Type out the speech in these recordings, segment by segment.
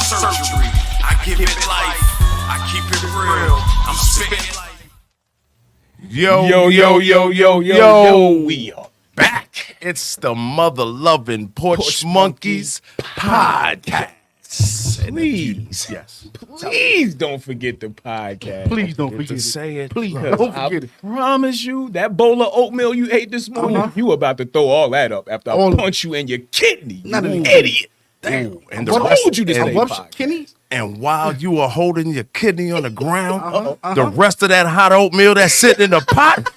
surgery. I give it life. I keep it real. I'm spitting life. Yo. We are back. It's the mother-loving Porch Monkeys podcast. Please don't forget the podcast. Please don't forget to say it. Please don't forget it. Promise you, that bowl of oatmeal you ate this morning, you about to throw all that up after I punch you in your kidney. Not you an idiot. Damn. And What told you to say kidneys? And while you are holding your kidney on the ground, the rest of that hot oatmeal that's sitting in the pot,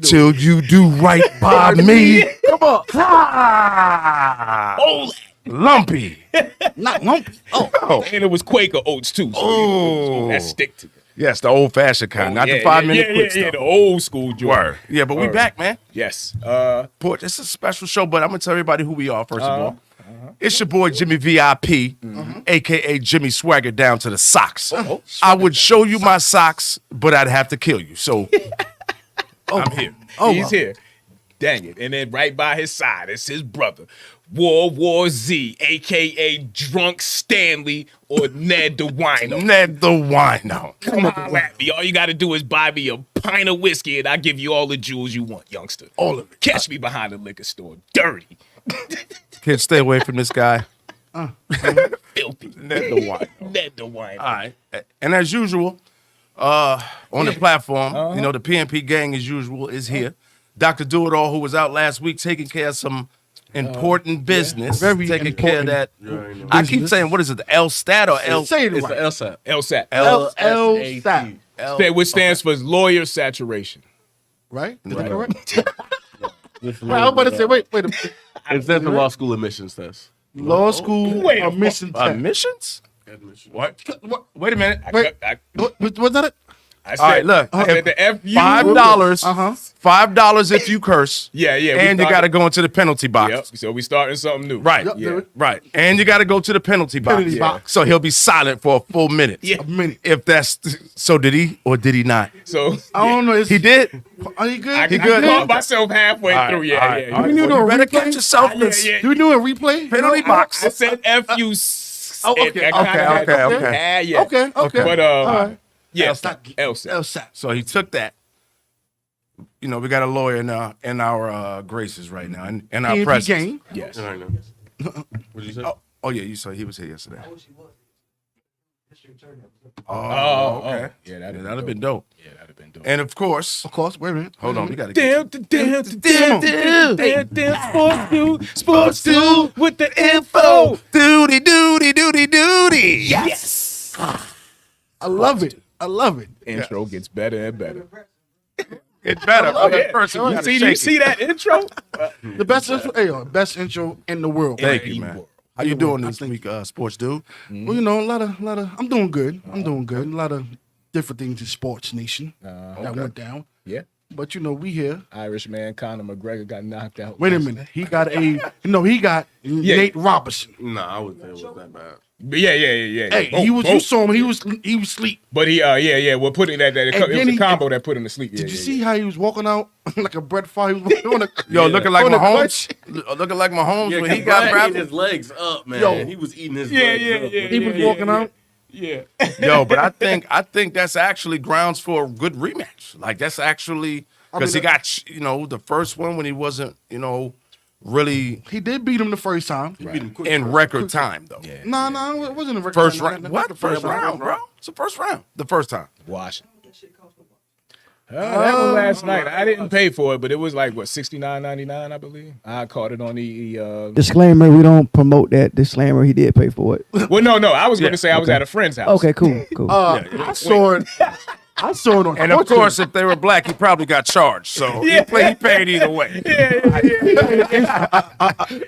till you do right by me. Come on. Oh, Lumpy. Not lumpy. Oh. and it was Quaker oats too. So that stick to it. Yes, the old-fashioned kind, not the 5-minute quick stuff. the old school joint. Word. Yeah, but we back, man. Yes. Porch, it's a special show, but I'm going to tell everybody who we are, first of all. It's your boy, Jimmy VIP, a.k.a. Jimmy Swagger down to the socks. I would show you my socks, but I'd have to kill you. So, I'm here. He's here. Dang it. And then right by his side, it's his brother, War Z, a.k.a. Drunk Stanley or Ned the Wino. Ned the Wino. Come on at me. All you got to do is buy me a pint of whiskey and I'll give you all the jewels you want, youngster. All of it. Catch me behind the liquor store. Dirty. Kids, stay away from this guy. Filthy. Ned the Wino. Ned the Wino. All right. And as usual, on the platform, the PNP gang, as usual, is here. Dr. Do-It-All, who was out last week taking care of some important business. Very taking care of that. important I keep saying, what is it, the L-Stat or L? Say it It's right. the LSAT. LSAT. LSAT. Which stands for lawyer saturation. Right? Is that correct? I was about to say, wait a minute. It's the law school admissions test. Law school admission test. Admissions? What? Wait a minute. Was that it? I said, All right, look. I said the F-U. $5. Uh-huh. $5 if you curse. Yeah. And you got to go into the penalty box. Yep. So we starting something new. Right. Yep, Yeah. Right. And you got to go to the penalty box. Penalty box. So he'll be silent for a full minute. Yeah. A minute. If that's so, did he or did he not? So I don't know. He did. Are you good? I He good? caught myself halfway through. Yeah. right. We need to You better replay? catch yourself. Yeah. Do we do a replay? Penalty box. I said F-U. Oh, okay. Okay. Yeah. Okay. But All right. yeah. LSAT. LSAT. So he took that. We got a lawyer in our graces right now, in our PNP presence. gang. Yes. I know. What'd you say? Oh yeah, you saw he was here yesterday. Oh, okay. Yeah, That'd have been dope. Yeah, that'd have been dope. And of course, Wait a minute. hold on, we gotta Damn, sports do with the info. Duty. Yes. I love it. Intro gets better and better. It's better. First, you gotta Do you shake see it. that intro? The best intro, best intro in the world. Thank you, man. How you doing this week, sports dude? Well, a lot of. I'm doing good. A lot of different things in sports nation that went down. Yeah. But we here. Irishman Conor McGregor got knocked out. Wait a minute. He got Nate Robinson. Nah, I wouldn't say it was that bad. Yeah. Hey, Both. you saw him. He was asleep. But he, we're putting it was then a combo that put him to sleep. Did you see how he was walking out like a Brett Favre? He was walking on Yo, looking like on the Mahomes. Looking like Mahomes Yeah, when he he got got grabbed. his legs up, man. Yo. He was eating his legs up. He was walking out. Yeah. Yo, but I think that's actually grounds for a good rematch. Like that's actually because he got the first one when he wasn't really He did beat him the first time. He beat him quick. in record time though. Yeah. No, it wasn't a record First time. round. What? The first round, bro? It's the first round. The first time. Washington. That one last night. I didn't pay for it, but it was like $69.99, I believe. I caught it on the. Disclaimer: we don't promote that. Disclaimer: he did pay for it. Well, no. I was going to say I was at a friend's house. Okay, cool. I saw it. I saw it on. And of course, if they were black, he probably got charged. So he paid either way.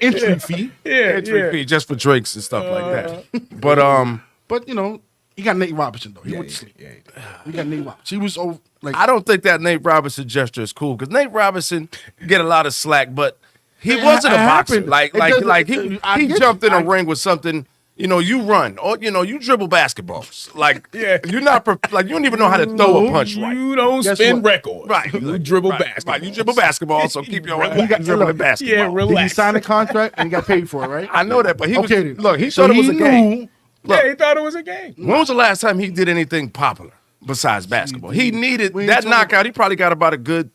entry fee. Entry fee just for drinks and stuff like that. But But he got Nate Robinson though. He went to sleep. He got Nate Robinson. He was over like. I don't think that Nate Robinson gesture is cool because Nate Robinson get a lot of slack, but he wasn't a boxer. happened. Like It doesn't- he I get jumped you. in a ring with something you run or you dribble basketballs. Like Yeah. you're not like you don't even know how to throw a punch right. You don't Guess spin what? records. Right. You dribble Right. basketball. Right. You dribble basketball, so keep your Relax. ass dribbling basketball. Yeah, Did he relax. sign a contract and he got paid for it, right? I know that, but he was, Okay, then. look, he So thought it was a game. knew- Look, Yeah, he thought it was a game. when was the last time he did anything popular besides basketball? He needed We ain't that talking- knockout. He probably got about a good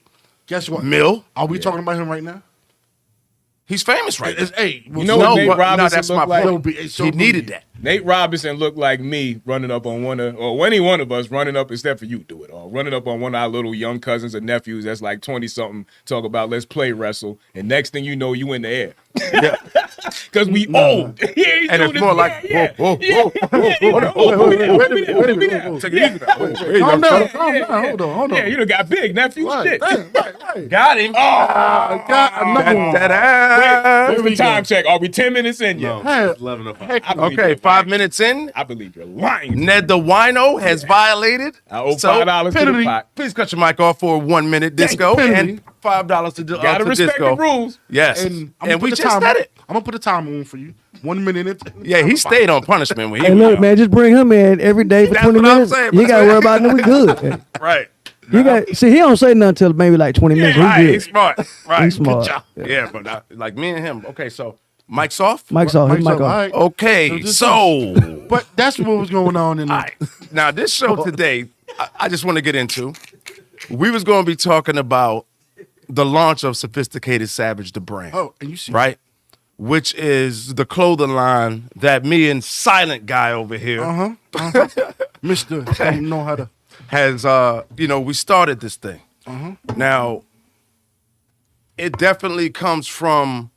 Guess what? mill. Are we talking about him right now? He's famous right now. Hey, You know what Nate Robinson that's my looked like? point. He needed that. Nate Robinson looked like me running up on any one of us running up, except for you do it, or running up on one of our little young cousins or nephews that's like 20-something, talk about let's play wrestle, and next thing you know, you in the air. Yeah. Because we old. Yeah, he's And doing it's more this- like, yeah, whoa, yeah, whoa, yeah, whoa, yeah, whoa, yeah, whoa, put me down, wait put me a down, minute, put me wait a down. minute. Take it easy now. Wait, wait, Calm wait. down, calm down. Hold on. Yeah, you done got big, nephew. Right, Shit. right. Got him. Got another one. Da-da-da. What's the time check? Are we 10 minutes in yet? Hey, It's 11:05. I believe Okay, you're 5 lying. minutes in. I believe you're lying. Ned the Wino has violated. I owe So, $5 to the penalty. pot. Please cut your mic off for 1 minute, Disco, penalty. and $5 to Gotta to respect Disco. the rules. Yes, and and we just said it. I'm gonna put a timer on for you. 1 minute. Yeah, he stayed on punishment when he Hey, was look, young. man, just bring him in every day for That's 20 what I'm minutes. saying, You but- got to worry about it. We good. Right. You got see, he don't say nothing until maybe like 20 minutes. He Right, good. he's smart. Right, He's smart. Good job. Yeah, but like me and him. Okay, so mic's off. Mike's off. His mic All off. right. Okay, just- so But that's what was going on in all there. right. Now this show today, I just want to get into. We was going to be talking about the launch of Sophisticated Savage, the brand. Oh, and you see, Right? Which is the clothing line that me and Silent Guy over here Mister, don't know how to. has, we started this thing. Now, it definitely comes from,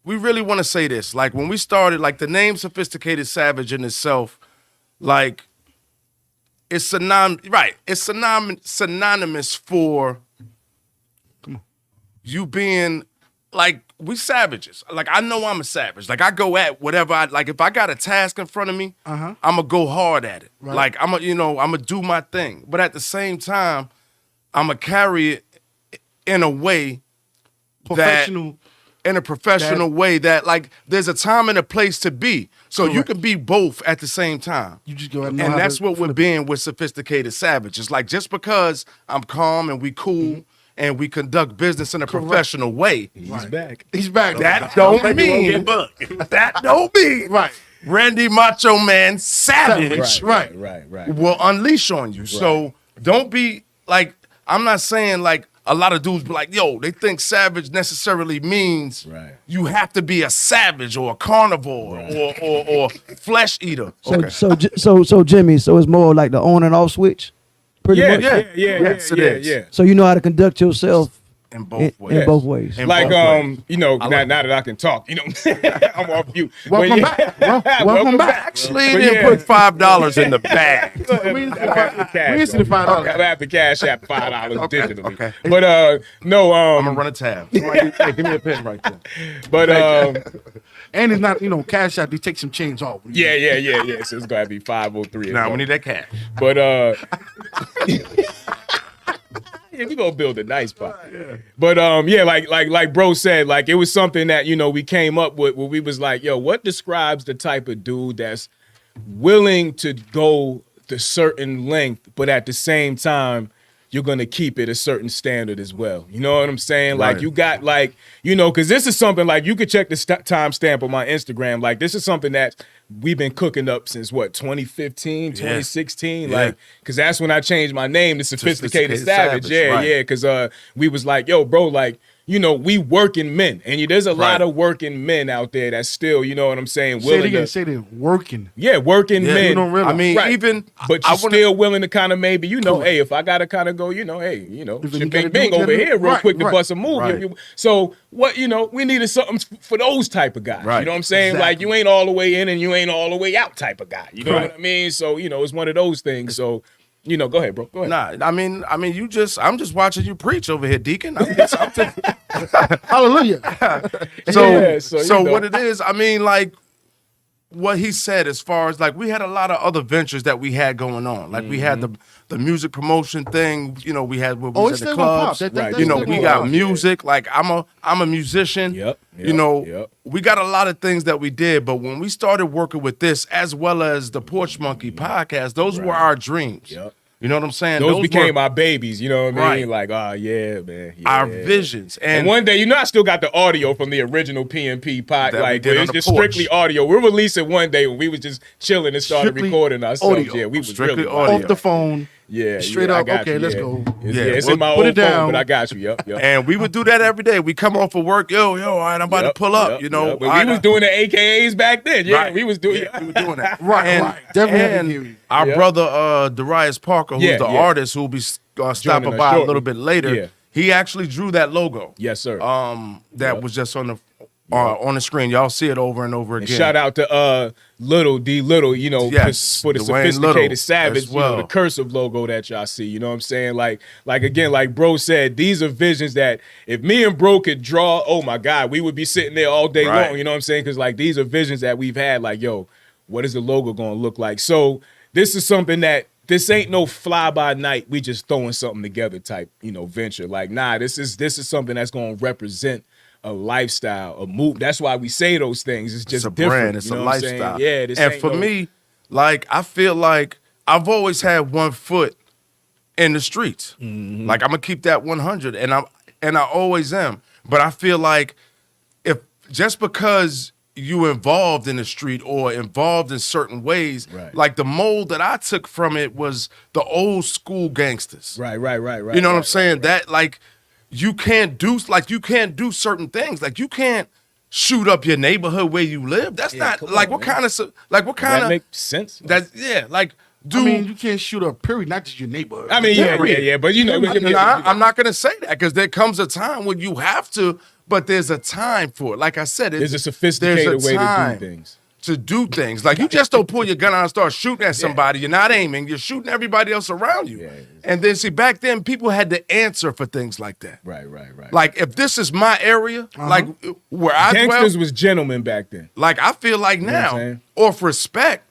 we really want to say this. Like, when we started, like, the name Sophisticated Savage in itself, like, it's synonymous for you being, like, we savages. Like, I know I'm a savage. Like, I go at whatever like, if I got a task in front of me, I'm going to go hard at it. Right. Like, I'm going to do my thing. But at the same time, I'm going to carry it in a way Professional. in a professional way that, like, there's a time and a place to be. So you Correct. can be both at the same time. You just go ahead and And know how that's to what we're flip it. being with Sophisticated Savage. It's like, just because I'm calm and we cool and we conduct business in a professional way, He's back. He's back. that don't mean Right. Randy Macho Man Savage Right. Right. will unleash on you. So don't be like, I'm not saying like a lot of dudes be like, yo, they think savage necessarily means Right. you have to be a savage or a carnivore or flesh eater. So Jimmy, so it's more like the on and off switch, pretty Yeah, much. yeah, Yes, it is. yeah. So you know how to conduct yourself In both ways. in both ways. In Like, both ways. now that I can talk, I'm off you. Welcome back. Welcome back. Actually, But didn't yeah. put $5 in the bag. We into the $5. I have to cash out $5 digitally. okay. But no, I'm gonna run a tab. Somebody, hey, give me a pen right there. but And it's not, cash out. They take some change off. yeah. So it's gonna be 503. Now we need that cash. But yeah, we gonna build a nice pot. But like bro said, like it was something that we came up with where we was like, yo, what describes the type of dude that's willing to go the certain length, but at the same time you're gonna keep it a certain standard as well. You know what I'm saying? Like Right. you got like, because this is something like you could check the time stamp on my Instagram. Like this is something that we've been cooking up since 2015, 2016. Yeah. Like, cause that's when I changed my name to Sophisticated Savage. Savage, Yeah, right. yeah. Cause we was like, yo, bro, like, we working men. And there's a lot Right. of working men out there that still, you know what I'm saying, Say it willing again. to, Say it. Working. yeah, working Yeah, men. you don't realize. I mean, Right. even But I you're wanna- still willing to kind of maybe, hey, if I gotta kind of go, hey, If you shit, gotta bing do bing it, over gotta do here it. real Right, quick to right, bust a move. right. So what, we needed something for those type of guys. Right. You know what I'm saying? Like Exactly. you ain't all the way in and you ain't all the way out type of guy. You know Right. what I mean? So, it's one of those things. So, go ahead, bro. Go ahead. Nah, I mean, I'm just watching you preach over here, Deacon. Hallelujah. So, Yeah, so, so you know. what it is, I mean, like, what he said as far as like we had a lot of other ventures that we had going on. Like we had the music promotion thing, you know, we had what we Oh, was it's at the still gonna pop. clubs. That's You know, still we gonna got pop. music. Like I'm a musician. Yep, You know, yep. we got a lot of things that we did, but when we started working with this as well as the Porch Monkey podcast, those were our dreams. Yep. You know what I'm saying? Those became were our babies, you know what I mean? Right. Like, oh yeah, man. Yeah. our visions. And one day, you know, I still got the audio from the original PNP pod. That we Like, did on it's the just porch. strictly audio. We'll release it one day when we was just chilling and started Strictly recording ourselves. audio. Yeah, we was Strictly really audio. Off the phone. Yeah, Straight yeah, I up, got okay, you, let's yeah. go. It's, Yeah, it's well, in my put old it phone, down. but I got you. Yep. And we would do that every day. We come off of work, yo, all right, I'm about to pull up, you know. But we was doing the AKAs back then. Yeah, Right. we was doing we were doing that. Right. Definitely had to And hear you. our Yeah. brother Darius Parker, who's Yeah, the yeah. artist who'll be stopping us by a shortly. little bit later, Yeah. he actually drew that logo. Yes, sir. That was just on the screen. Y'all see it over and over And again. shout out to Little D Little, you know, Yes, for the Dwayne sophisticated Little savage, as well. you know, the cursive logo that y'all see. You know what I'm saying? Like again, like bro said, these are visions that if me and bro could draw, oh my God, we would be sitting there all day Right. long. You know what I'm saying? Because like these are visions that we've had. Like, yo, what is the logo gonna look like? So this is something that this ain't no fly by night. We just throwing something together type, you know, venture. Like, nah, this is something that's gonna represent a lifestyle, a move. That's why we say those things. It's just It's a different. brand. It's you know a what I'm saying? lifestyle. Yeah, this and ain't for no- me, like I feel like I've always had one foot in the streets. Mm-hmm. Like I'm gonna keep that 100, and I always am. But I feel like if just because you involved in the street or involved in certain ways, Right. like the mold that I took from it was the old school gangsters. Right. You know what I'm saying? That like you can't do certain things. Like you can't shoot up your neighborhood where you live. That's Yeah, not come like on, what man. kind of like what kind That of makes sense. that's yeah like do I mean, you can't shoot a period, not just your neighborhood. I mean, yeah. But you know, I'm not gonna say that because there comes a time when you have to, but there's a time for it. Like I said, there's a sophisticated way to time do things. to do things. Like you just don't pull your gun out and start shooting at somebody. You're not aiming. You're shooting everybody else around you. Yeah. And then see, back then people had to answer for things like that. Right. Like if this is my area, like where I Gangsters dwell, was gentlemen back then. like I feel like know what I'm now, saying? off respect,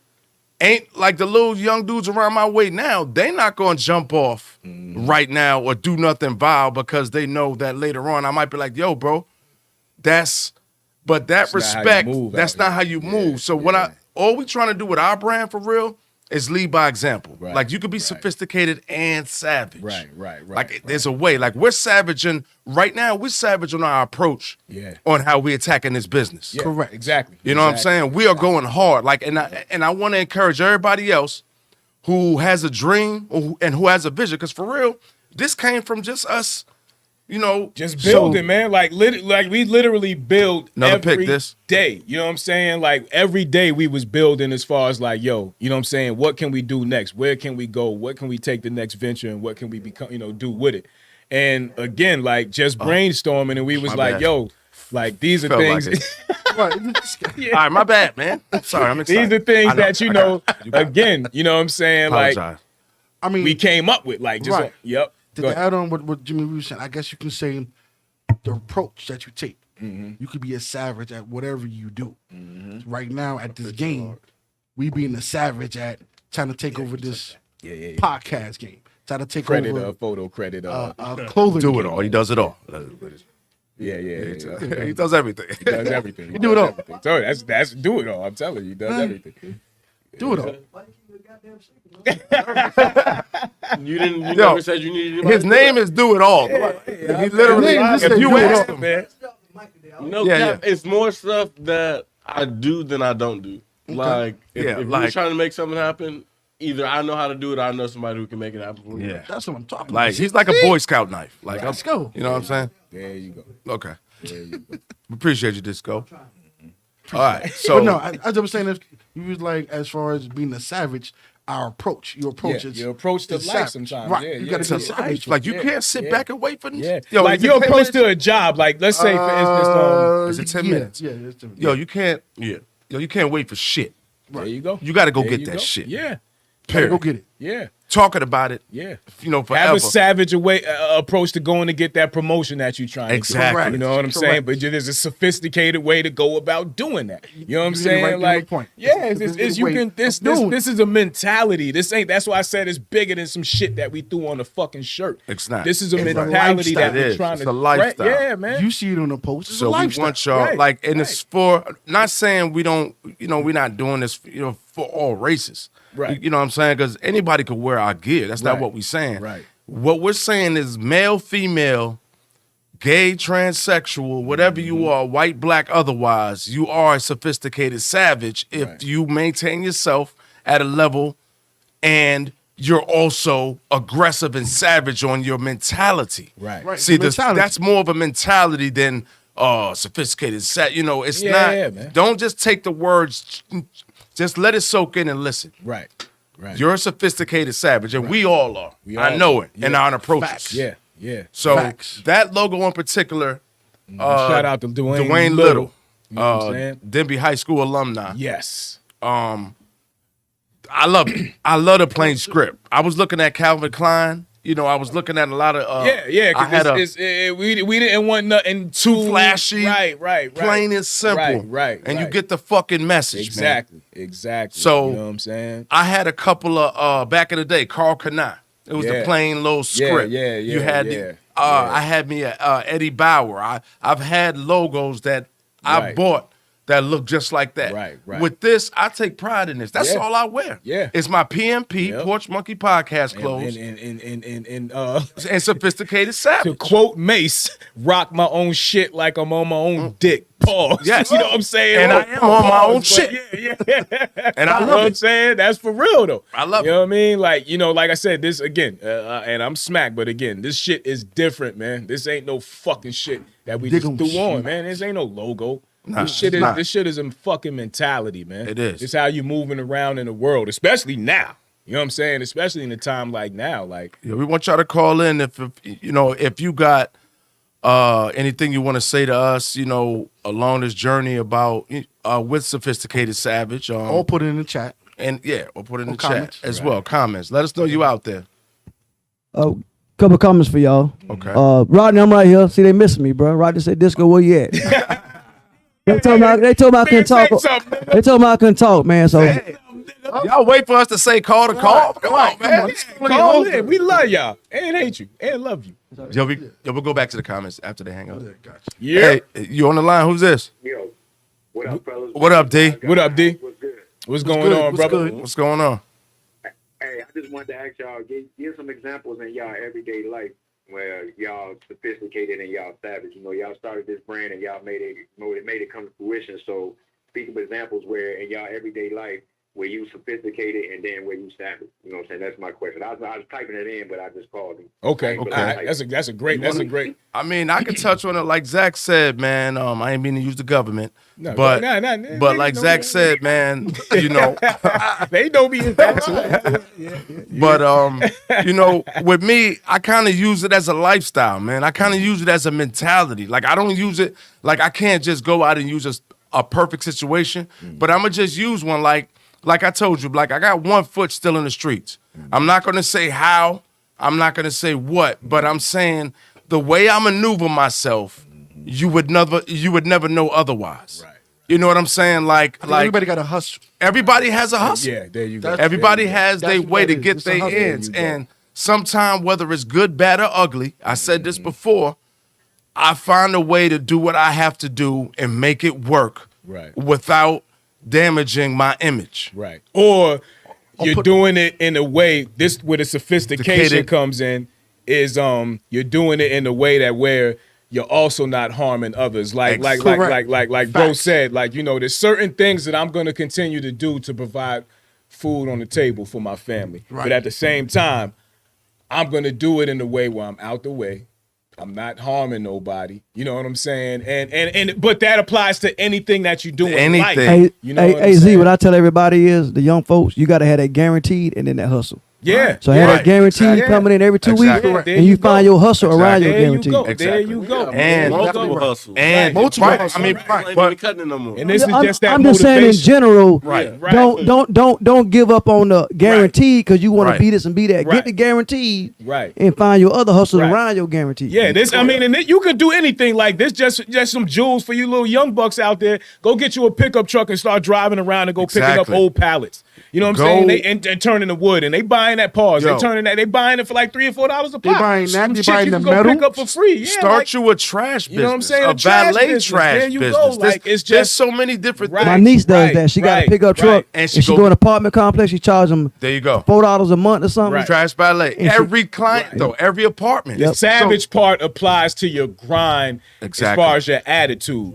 ain't like the little young dudes around my way now. They not gonna jump off right now or do nothing vile because they know that later on I might be like, yo, bro, but that That's not how you respect, move that's out not here. how you Yeah, move. So what all we trying to do with our brand for real is lead by example. Right, Like you could be sophisticated and savage. Right. Like there's a way. Like we're savage and right now we're savage on our approach on how we attacking this business. Yeah, Correct. Exactly. You know what I'm saying? We are going hard. Like, and I want to encourage everybody else who has a dream and who has a vision, because for real, this came from just us. You know, Just building, man. Like we literally build Another every pick, this. day. You know what I'm saying? Like every day we was building as far as like, yo, you know what I'm saying? What can we do next? Where can we go? What can we take the next venture and what can we become, do with it? And again, like just brainstorming and we was my like, bad. yo, like these are Felt things. like Right. all right, my bad, man. I'm sorry, I'm excited. These are things I know. that I got it. again, you know what I'm saying? Apologize. Like I mean, we came up with, like just Right. yep. to Go ahead. add on what Jimmy was saying, I guess you can say the approach that you take. Mm-hmm. You could be a savage at whatever you do. Right now at this game, we being a savage at trying to take over this podcast game. Trying to take Credit over photo credit. clothing Do game. it all. He does it all. Yeah. He does everything. He does everything. He do it does all. everything. So that's do it all. I'm telling you, he does everything. Do it all. You Yo, never said you needed anybody His to do name is Do It All. He literally, His name if is you Do It ask All. him, Man. it. No, Yeah, Cap, it's more stuff that I do than I don't do. Like, if Yeah, you're like- trying to make something happen, either I know how to do it or I know somebody who can make it happen for you. yeah, That's what I'm talking like about. he's like a Boy Scout knife. Like, Let's go. You know what I'm saying? There you go. Okay, There you go. we appreciate you, Disco. All right, so But no, as I was saying, you was like, as far as being a savage, our approach, your approach Yeah, is your approach to is life savage. sometimes. Right. Yeah, You yeah. gotta to be savage. life, like you Yeah, can't sit yeah. back and wait for them. Yeah, Yo, like is it your 10 approach minutes? to a job. Like let's say, for instance, Is it 10 yeah, minutes? Yeah, it's 10 minutes. Yo, you can't. Yeah, yo, you can't wait for shit. there you go. You got to go There get you that go. shit. Yeah, Gotta go Period. get it. yeah. talking about it. Yeah. You know, Have forever. a savage approach to going to get that promotion that you're trying to Exactly. get. You know what I'm saying? But there's a sophisticated way to go about doing that. You know what I'm You're saying? right on Like, the point. yeah, It's a it's you can sophisticated way of this is a mentality. That's why I said it's bigger than some shit that we threw on the fucking shirt. It's not. This is a It's a mentality that lifestyle. we're It is. trying It's to a lifestyle. Yeah, man. You see it on the post. It's a So we lifestyle. want y'all Right, like, and it's for not saying we don't, you know, we're not doing this, you know, for all races. Right. You know what I'm saying? Because anybody could wear our gear. That's not Right. what we're saying. Right. What we're saying is male, female, gay, transsexual, whatever you are, white, black, otherwise, you are a sophisticated savage if Right. you maintain yourself at a level and you're also aggressive and savage on your mentality. Right. Right. See, Mentality. that's more of a mentality than sophisticated. You know, it's Yeah, not. yeah, man. Don't just take the words. Just let it soak in and listen. Right. Right. You're a sophisticated savage, and we all are. We I all know are. it in our approaches. Facts. yeah. Yeah. So Facts. that logo in particular, Shout out to Dwayne Dwayne Little. Little, You know what I'm saying? Denby High School alumni. Yes. I love it. I love the plain script. I was looking at Calvin Klein. You know, I was looking at a lot of. Yeah. I had We didn't want nothing too flashy, Right. plain and simple. Right. And you get the fucking message, man. Exactly. So- you know what I'm saying? I had a couple of back in the day, Carl Kanai. It was the Yeah. plain little script. Yeah, You had yeah. I had me a Eddie Bauer. I've had logos that I Right. bought that look just like that. Right. With this, I take pride in this. That's Yeah. all I wear. Yeah. It's my PMP Yep. Porch Monkey podcast clothes And and sophisticated to savage. quote Mace, rock my own shit like I'm on my own dick. Pause. Yes. You know what I'm saying? And I am on my own Pause, shit. but Yeah. And I You know love what I'm it. saying? That's for real though. I love You it. know what I mean? Like, you know, like I said, this again, and I'm smacked, but again, this shit is different, man. This ain't no fucking shit that we Dig just 'em threw on, smack. man. This ain't no logo. Nah, this shit it's not. this shit is a fucking mentality, man. It is. It's how you moving around in the world, especially now. You know what I'm saying? Especially in a time like now. Like, Yeah, we want y'all to call in if you know if you got anything you want to say to us, you know, along this journey about with sophisticated savage. All put it in the chat. And yeah, or put it in Or the comments. chat as well. Comments. Let us know you out there. Couple comments for y'all. Okay. Rodney, I'm right here. See, they missing me, bro. Rodney said, "Disco, where you at?" They told me I couldn't talk. They told me I couldn't talk, man. So Y'all wait for us to say call to call. Come on, man. call in. We love y'all and hate you and love you. Yo, we'll go back to the comments after they hang up. Yeah. Hey, you on the line? Who's this? Yo, what up, fellas? What up, D? What up, D? What's good? What's going on, brother? What's going on? Hey, I just wanted to ask y'all, give some examples in y'all everyday life where y'all sophisticated and y'all savage. You know, y'all started this brand and y'all made it come to fruition. So speak of examples where in y'all everyday life where you sophisticated and then where you savage. You know what I'm saying? That's my question. I was typing it in, but I just called him. Okay. But All I right. typed That's a great. I mean, I can touch on it like Zach said, man. I ain't mean to use the government, No, but nah, but nigga like know Zach that. said, man, you know. They don't be in that. But you know, with me, I kind of use it as a lifestyle, man. I kind of use it as a mentality. Like I don't use it like I can't just go out and use a perfect situation, but I'm gonna just use one like I told you, like I got one foot still in the streets. I'm not gonna say how, I'm not gonna say what, but I'm saying the way I maneuver myself, you would never know otherwise. Right. You know what I'm saying? Like Everybody got a hustle. everybody has a hustle. Yeah, there you go. Everybody has That's their what way that to is. get It's a their hustle. ends. There you go. And sometime, whether it's good, bad, or ugly, I said this before, I find a way to do what I have to do and make it work Right. without damaging my image. Right. Or you're doing it in a way, this where the sophistication Sophisticated. comes in, is you're doing it in a way that where you're also not harming others. Like Correct. bro Facts. said, like, you know, there's certain things that I'm gonna continue to do to provide food on the table for my family. Right. But at the same time, I'm gonna do it in a way where I'm out the way. I'm not harming nobody. You know what I'm saying? And but that applies to anything that you do in life. Anything. hey, You know hey, what I'm hey Z, saying? what I tell everybody is the young folks, you gotta have that guaranteed and then that hustle. Yeah. So have Right. that guarantee Exactly. coming in every 2 Exactly. weeks, There and you you go. find your hustle around There your you guarantee. go. There Exactly. you go. And- multiple hustles. And Multiple right, hustles. I mean, Ain't but even cutting it no more. And this is just that I'm just saying in motivation. general, Right. don't give up on the guarantee because you want Right. to be this and be that. Right. Get the guarantee Right. and find your other hustles Right. around your guarantee. Yeah, this. I mean, and you could do anything like this. Just some jewels for you little young bucks out there. Go get you a pickup truck and start driving around and go picking up Exactly. old pallets. You know what I'm Go- saying? They and turning the wood and they buying that pause. Yo. They buying it for like $3 or $4 a pop. buying that, Some they shit buying you the can go metal. pick up for free. Yeah, Start like, you a trash business. You know what I'm saying? A A trash valet business. trash There you go. business. Like, There's it's just- so many different Right. My things. niece does Right, that. She got right, a pickup right. truck, And and she she go- go in an apartment complex. She charge them There you go. $4 a month or something. Right. Trash valet. And she- Every client though, every apartment. Yep. The savage part applies to your grind Exactly. as far as your attitude.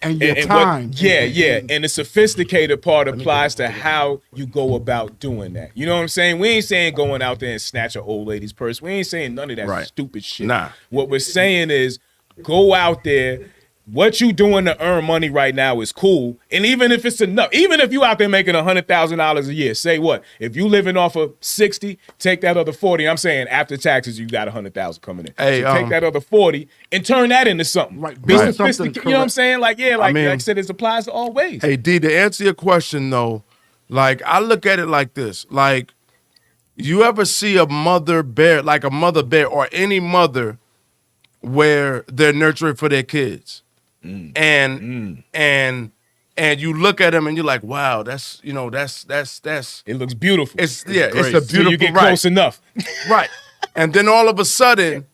And your And time. yeah. And the sophisticated part applies to how you go about doing that. You know what I'm saying? We ain't saying going out there and snatch an old lady's purse. We ain't saying none of that Right. stupid shit. Nah. What we're saying is go out there. What you doing to earn money right now is cool. And even if it's enough, even if you out there making $100,000 a year, say what? If you living off of 60, take that other 40. I'm saying after taxes, you got 100,000 coming in. Hey, so take that other 40 and turn that into something. Right. Be Right. sophisticated. Something You know what I'm correct. saying? Like, yeah, like mean- I said, it applies to all ways. Hey D, to answer your question though, like I look at it like this. Like you ever see a mother bear, like a mother bear or any mother where they're nurturing for their kids. And you look at them and you're like, wow, that's It looks beautiful. it's a Till beautiful you get right. close enough. Right. And then all of a sudden,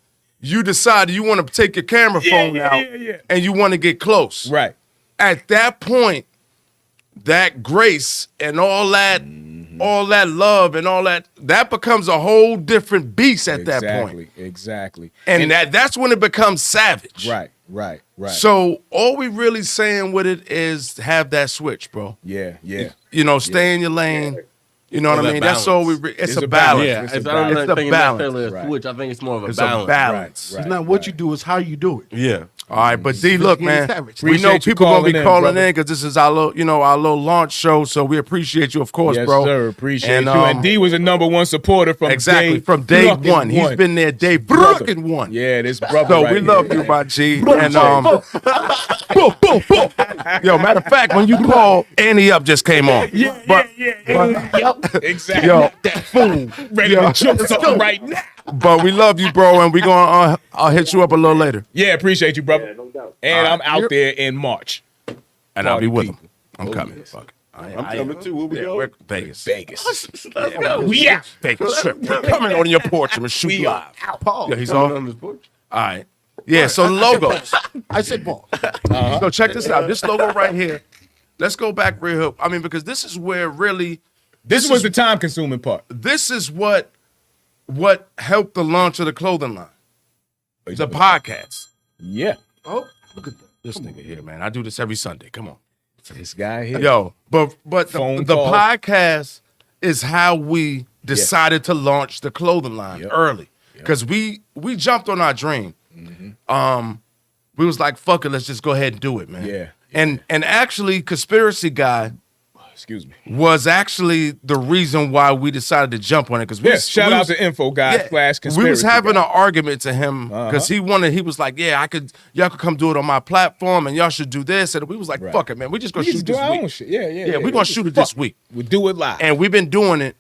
you decide you want to take your camera phone out and you want to get close. Right. At that point, that grace and all that love and all that becomes a whole different beast at that point. Exactly. And that's when it becomes savage. Right. So all we really saying with it is have that switch, bro. Yeah. You know, stay in your lane. You know what I That mean? That's all we. It's a a balance. Yeah, It's it's, a I don't balance. think It's a balance. necessarily a Right. switch. I think it's more of a It's balance. a balance. It's not what you do, it's how you do it. Yeah. All right, but D, look, man, Savage. we know Appreciate you people gonna be calling in, calling brother. in because this is our little launch show. So we appreciate you, of course, Yes, bro. sir. Appreciate And, you. And D was a #1 supporter from from day fucking one. He's been there day Brother. fucking one. Yeah, this brother. So right we here. love you, my G. And yo, matter of fact, when you call, Annie Up just came on. Exactly. Yo, that fool. Ready to jump something right now. But we love you, bro, and we gonna I'll hit you up a little later, Yeah, appreciate you, brother. Yeah, no doubt. And I'm out there in March. and I'll be with people. him. I'm coming. Fuck it. I'm coming too. Where we Yeah, go? we're Vegas. Vegas. Yeah, Vegas trip. We're coming on your porch and we'll shoot We live. Paul. Yeah, he's Coming on. on this porch. All right. Yeah, so logos. I said Paul. So check this out. This logo right here. Let's go back real. I mean, because this is where really This was the time consuming part. this is what helped the launch of the clothing line. The podcast. Yeah. Oh, look at that. This nigga here, man. I do this every Sunday. Come on. This guy here. Yo, but Phone the calls. podcast is how we decided to launch the clothing line Yep. early. Because we jumped on our dream. We was like, fuck it, let's just go ahead and do it, man. Yeah. And actually, Conspiracy Guy Excuse me. was actually the reason why we decided to jump on it. Because Yes, shout out to Info Guy / Conspiracy we was having Guy. an argument to him because he was like, yeah, y'all could come do it on my platform and y'all should do this. And we was like, Right. fuck it, man. We just gonna We shoot just do this our week. own shit. Yeah. Yeah, we're gonna shoot it this week. We do it live. And we've been doing it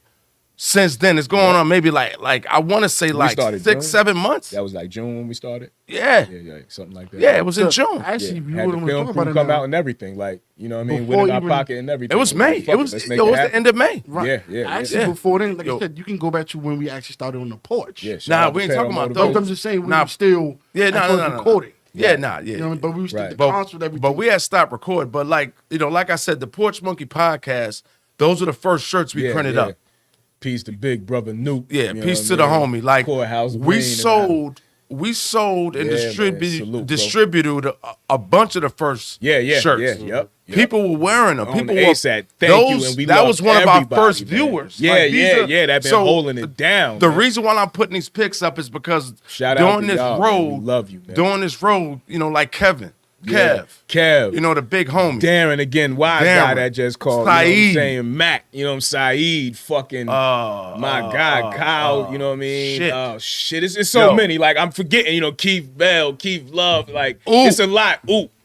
since then. It's going on maybe like I want to say like started 6-7 months. that was like June when we started. Yeah. Yeah, something like that. Yeah, it was in June. Actually, if you Had the wouldn't film talk crew about it come now, out and everything, like, you know what I mean, Before within our even- pocket and everything. It was May. Like, fuck It was let's it make it was the happen. end of May. Right. Yeah. Actually, yeah. before then, like Yo. I said, you can go back to when we actually started on the porch. Yeah, shout Nah, out we to ain't talking Paramount about Motivation. those. I'm just saying we Nah. were still Yeah, no, I no, was no, no. recording. Yeah, You know, but we were still Right. the But, concert everything. but we had stopped recording. But like I said, the Porch Monkey podcast, those were the first shirts we printed up. Peace to Big Brother Nuke. Yeah, you know peace what to I the mean? homie. Like Courthouse we Green sold and Yeah, man. Salute, bro. distributed a bunch of the first shirts. Yep. People were wearing them. On People the were ASAP. Thank you, and we that love was one of our everybody, first man. viewers. Yeah, Like, these are- that been so holding it down. The man. reason why I'm putting these pics up is because Shout out during to this y'all, road, man. We love you, man. during this road, like Kevin, Kev. You know, the big homie. Darren again, wise guy that just called. Saeed. You know what I'm saying? Mac, you know what I'm Saeed, fucking my God, Kyle, you know what I mean? Shit. Oh shit. It's so many. Like I'm forgetting, you know, Keith Bell, Keith Love, like it's a lot.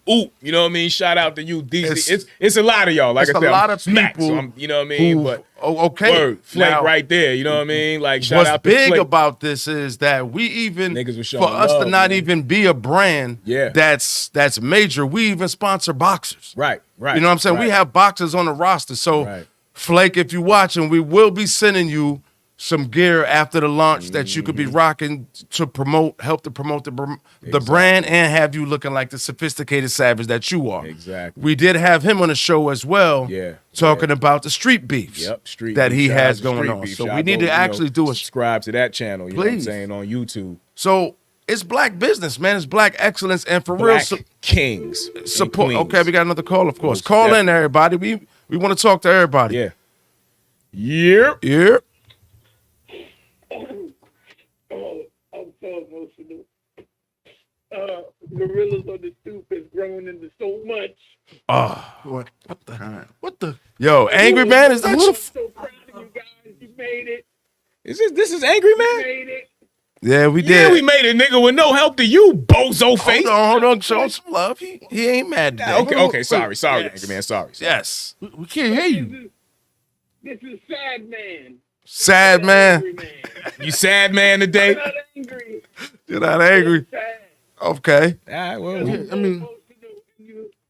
Ooh, you know what I mean? Shout out to you, DC. It's a lot of y'all. Like I said, a lot of Smack, people. so you know what I mean? But okay. Word, Flake Now, right there, you know what I mean? Like shout what's out to big Flake. about this is that we even Niggas was for showing us to love, not man. even be a brand Yeah. that's major, we even sponsor boxers. Right. You know what I'm saying? We have boxers on the roster. So Right. Flake, if you're watching, we will be sending you some gear after the launch that you could be rocking to help to promote the brand and have you looking like the sophisticated savage that you are. Exactly. We did have him on the show as well, talking about the street beefs that he has going on. So we need to actually do a subscribe to that channel, you know what I'm saying, on YouTube. So it's black business, man. It's black excellence, and for Black real kings support. and queens. Okay, we got another call, of course. Call in, everybody. We want to talk to everybody. Yeah. I'm so emotional. Gorillas on the stoop has grown into so much. What the? Yo, Angry Man, is that I'm you? so proud of you guys. You made it. This is Angry You Man? made it. Yeah, we did. Yeah, we made it, nigga, with no help to you, bozo face. Hold on. Show him some love. He ain't mad today. Okay, sorry, Angry Man, sorry. Yes. We can't hear you. This is Sad Man. Sad man. Angry Man. You sad man today? I'm not angry. You're not angry. I'm sad. Okay. All right, well, I mean,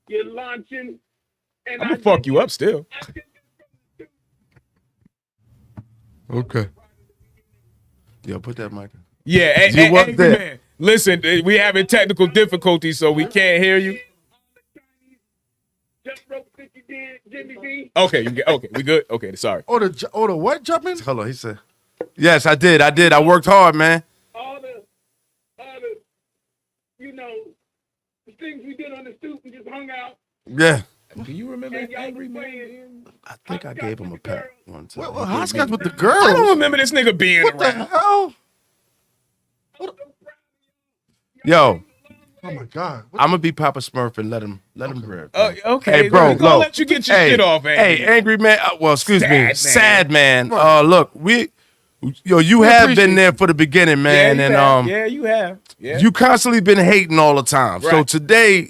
You're launching. And I'm gonna fuck you up still. Okay. Yo, put that mic. Yeah, You was Angry there. Man. Listen, we having technical difficulties, so we can't hear you. Jump rope that you did, Jimmy B. Okay, we good. Okay, sorry. or the what jumping? Hold on, he said. Yes, I did. I worked hard, man. All the, you know, the things we did on the stoop and just hung out. Yeah. Do you remember And y'all Angry was Man? playing. I think I gave him a pat one time. Well, hopscotch with the I girls. don't remember this nigga being What the around. hell? Yo, Oh my God. I'm gonna be Papa Smurf and let him rip. Okay, Hey, bro, we gonna look. let you get your Hey, shit off, Angry. Hey, Angry Man. Well, excuse Sad me, man. Sad Man. Look, you We have appreciate been there for the beginning, man, and you have. Yeah. you constantly been hating all the time. So Right. today,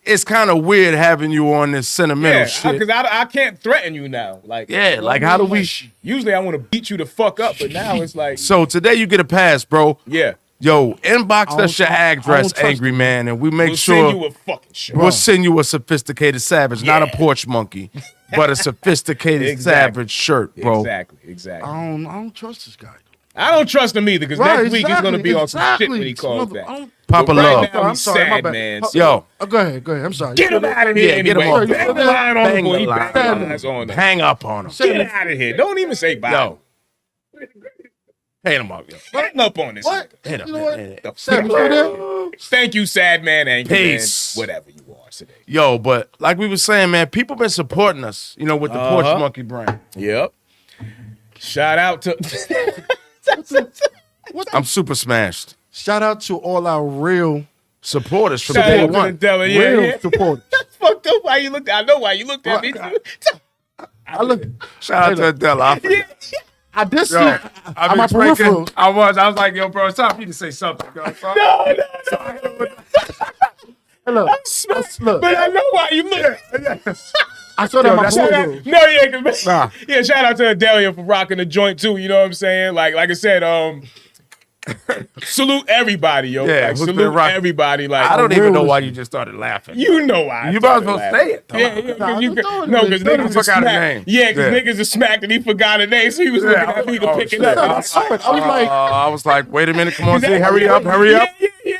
it's kind of weird having you on this sentimental shit. because I can't threaten you now. Like, Yeah, like how do we? Usually I want to beat you the fuck up, but now it's like, So today you get a pass, bro. yeah, Yo, inbox I us your don't- I don't address, trust Angry Man, and we make we'll sure send you a fucking shirt. we'll send you a sophisticated savage, not a porch monkey, but a sophisticated Exactly. savage shirt, bro. Exactly. I don't trust this guy. I don't trust him either because next week he's gonna be on some shit when he calls Mother- back. Papa But right Love. now, I'm he's sorry, my sad, bad. man. Oh, So Yo, Go ahead. I'm sorry. get him out of here Yeah, get him anyway. off. Bang the line on him Bang before the he line. bang the lines on him. hang up on him. Get out of here. Don't even say bye. Yo, hang him up, yo. Hang up on this. What? nigga. Hit him. You know what? Hit him. Sam, you there? Thank you, sad man, Angry Peace. Man, whatever you are today. Yo, but like we were saying, man, people been supporting us, with the Porch Uh-huh. Monkey brand. Yep. Shout out to I'm super smashed. Shout out to all our real Supporters from Shout day out to the one. devil. Yeah, real yeah. supporters. Fucked up. Why you looked? I know why you looked at me too. I look. Shout out to Adela. I did see. Yo, I'm my peripheral. I was like, yo, bro, it's time for you to say something. Yo, No. Look, look. But I know why you look. I saw that on my Shout out, peripheral. no, yeah, 'cause- yeah. Shout out to Adelia for rocking the joint too. You know what I'm saying? Like I said, salute everybody, yo. Yeah, like, who's been salute rocking- everybody. Like I don't even know real- why you just started laughing. You know why? You might as well say it. Yeah, because you Nah, no, because don't niggas forgot are his smacked. name. Yeah, because Yeah. niggas are smacked and he forgot a name, so he was looking at me to pick it up. I was like, I was like, wait a minute, come on, say, hurry up. Yeah.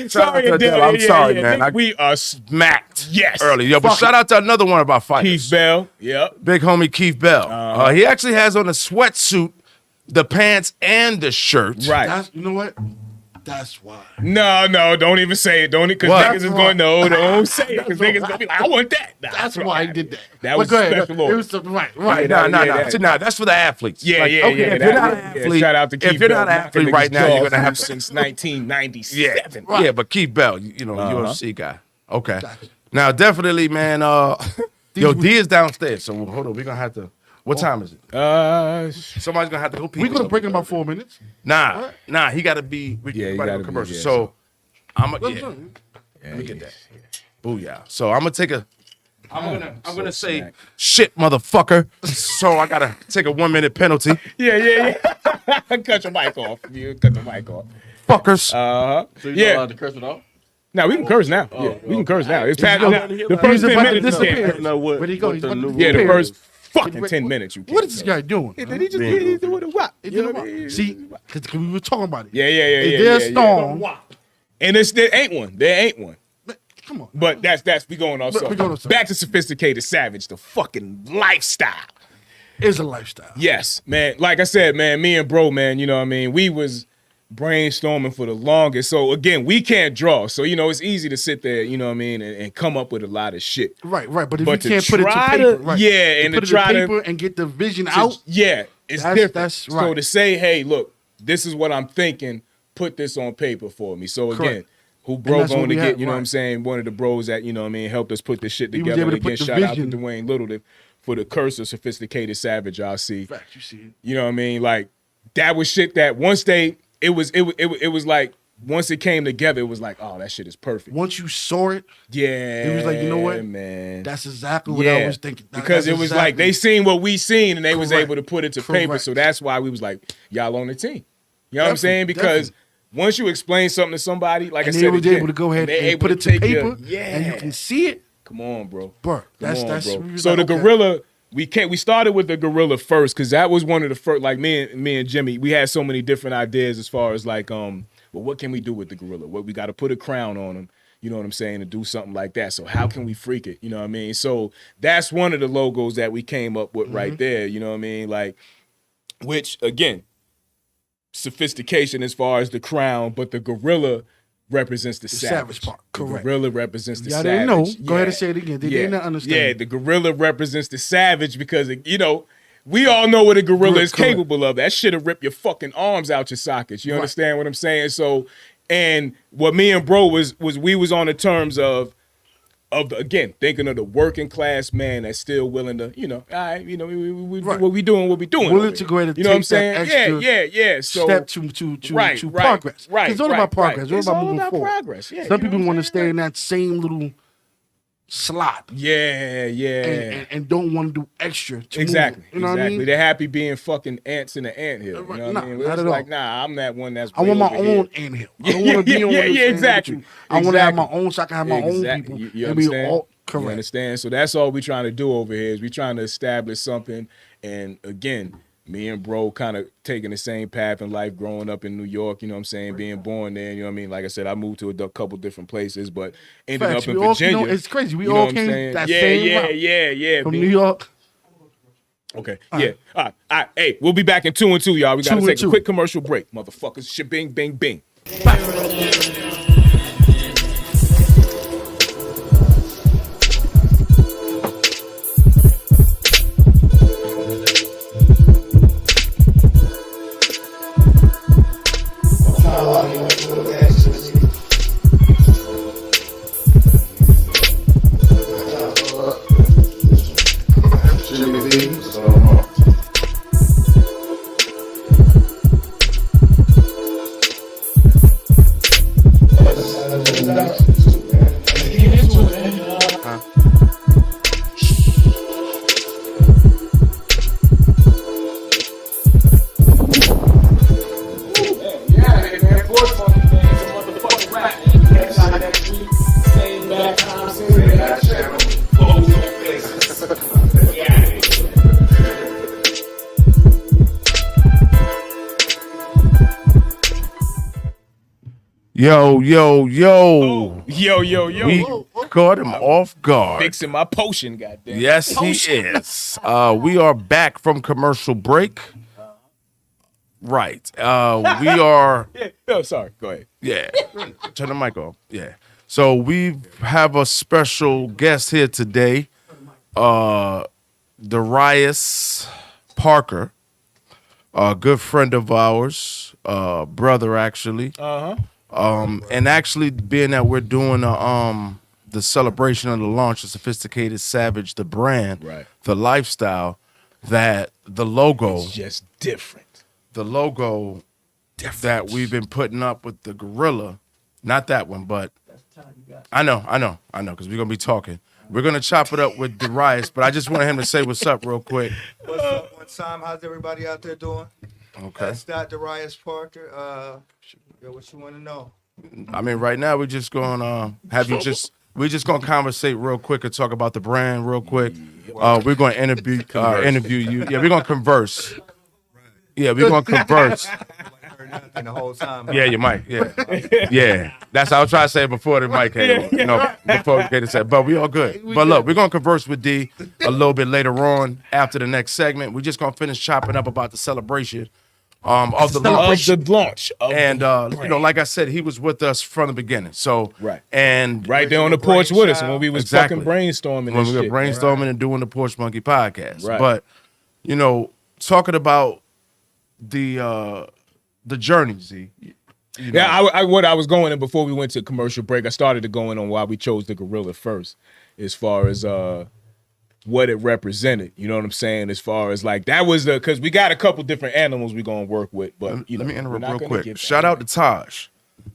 Sorry, to Adele. Adele. I'm sorry, man. Nigga, we are Smacked. Yes. Early. Yo, but shout out to another one of our fighters. Keith Bell. Yep. Big homie Keith Bell. He actually has on a sweatsuit, the pants, and the shirt. Right. that's, you know what? That's why. No, don't even say it. Don't because What? niggas is going don't say it because niggas gonna be like, I want that. Nah, That's what why he happened. did that. That was But go ahead. special It order. was the, right. No, Yeah, no. That's for the athletes. Yeah, Like, yeah, okay, yeah. If you're not an yeah, athlete, shout out to Keith if you're Bell, not an knocking athlete right niggas' now, you're jaws gonna have loose to. since 1997. Yeah, but Keith Bell, UFC guy. Okay. Gotcha. Now, definitely, man. Yo, D is downstairs, so hold on. We're gonna have to. What time is it? Somebody's gonna have to go pee. We're gonna break in about 4 minutes. Nah. He gotta be. Yeah, he gotta gotta go be, commercial. yeah, so I'm gonna. Let's Yeah. do it. Let me get that. Booyah. So I'm gonna take a. I'm gonna say smack. shit, motherfucker. So I gotta take a 1 minute penalty. Yeah. Cut your mic off. You cut the mic off. Fuckers. So you're not allowed to curse it off? Now we can curse now. Yeah, we can curse now. It's past go. the first 10 minutes. You disappear. can't. know what, Where'd he go? what He's the about to new Yeah, the disappear. first fucking 10 minutes you can't. What is this guy doing? Did he just he's doing a what? He did a See, because we were talking about it. Yeah. If there's storm, And there ain't one. There ain't one. come on. But that's we going off. We going off. Back to sophisticated savage, the fucking lifestyle. It's a lifestyle. Yes, man. Like I said, man, me and bro, man, you know what I mean? We was brainstorming for the longest. So again, we can't draw. So, it's easy to sit there, you know what I mean, and come up with a lot of shit. Right. But if But you to can't put it to try paper, to- right? yeah, and put to it try to- paper and get the vision out. Yeah, it's That's- different. that's So right. to say, hey, look, this is what I'm thinking, put this on paper for me. So again, Correct. who bro that's what going to we get, had, you know what I'm right. saying, one of the bros that, you know what I mean, helped us put this shit He was together. able And to again, put the shout out to vision. Dwayne Little for the curse of sophisticated savage, y'all see. Facts, you see it. You know what I mean? Like, that was shit that once it was like, once it came together, it was like, oh, that shit is perfect. Once you saw it, Yeah. it was like, you know what? Man. That's exactly what I was thinking. Because it was like they seen what we seen and they was Correct. able to put it to paper. Correct. So that's why we was like, y'all on the team. You know what I'm saying? Definitely, Because once you explain something to somebody, like and I they said, was again, able to go ahead they and able put it to take paper, your- and you can see it, Come on, bro. bro. That's Come on, bro. we was So like, the okay. gorilla, we started with the gorilla first because that was one of the first. Like me and Jimmy, we had so many different ideas as far as like, well, what can we do with the gorilla? Well, we got to put a crown on him. You know what I'm saying? To do something like that. So how can we freak it? You know what I mean? So that's one of the logos that we came up with right there. You know what I mean? Like, which again, sophistication as far as the crown, but the gorilla represents the savage part. The Correct. gorilla represents the Y'all savage. didn't know. Go ahead and say it again. They didn't understand. Yeah, the gorilla represents the savage because, we all know what a gorilla is Correct. capable of. That shit'll rip your fucking arms out your sockets. You understand what I'm saying? So, and what me and bro was we was on the terms of again, thinking of the working class man that's still willing to, all right, we Right. what we doing. Willing to go ahead and you know what I'm take that saying? extra Yeah. So step to progress. Right. It's all about progress. It's all all about moving about forward. progress. Yeah. Some you know people what want I'm to saying? stay in that same little slot Yeah. and don't want to do extra. To Exactly. move. You know exactly. what I mean? They're happy being fucking ants in the anthill. You know what Nah, I mean? not It's at all. like, nah, I'm that one that's I want my way over here. own anthill. I don't want to be on one of the same exactly. with you. I want to have my Exactly. own so I can have my own people. You and be understand? all You correct. understand? So that's all we're trying to do over here is we're trying to establish something. And again, me and bro kind of taking the same path in life, growing up in New York, you know what I'm saying, being born there, you know what I mean? Like I said, I moved to a couple different places, but ended Facts. up in We all, Virginia. it's crazy. We You know all what I'm came saying? that same route. Yeah. From being- New York. Okay. Yeah. All right. Hey, we'll be back in 2 and 2, y'all. We got 2 to and take a 2. quick commercial break, motherfuckers. Shebing, bing, bing. Yo. Yo. We caught him off guard. Fixing my potion, goddamn. Yes, he is. We are back from commercial break. Right. We are. Yeah. Oh, sorry. Go ahead. Yeah. Turn the mic off. Yeah. So we have a special guest here today, Darius Parker, a good friend of ours, brother actually. And actually being that we're doing the celebration of the launch of Sophisticated Savage, the brand, Right. the lifestyle, that the logo, It's just different. the logo that we've been putting up with the gorilla, not that one, but I know, because we're gonna be talking. We're gonna chop it up with Darius, but I just want him to say what's up real quick. What's up? What's time? How's everybody out there doing? Okay. That's Dr. Darius Parker. Yo, what you want to know? I mean, right now we're just gonna we're just gonna conversate real quick and talk about the brand real quick. We're gonna interview you. Yeah, we're gonna converse. Yeah, we're gonna converse. And the whole time. Yeah, you might. Yeah, yeah. That's what I was trying to say before the mic came. You know, before we came to say. But we all good. But look, we're gonna converse with D a little bit later on after the next segment. We're just gonna finish chopping up about the celebration of the launch. And you know, like I said, he was with us from the beginning. So and right there on the porch with us when we was fucking brainstorming. When we were brainstorming and doing the Porch Monkey podcast. But you know, talking about the journey, Z. You know? Yeah, what I was going in before we went to commercial break, I started to go in on why we chose the gorilla first, as far as what it represented. You know what I'm saying? As far as like that was because we got a couple different animals we gonna work with. But you know, let me interrupt real quick. Shout out to Taj.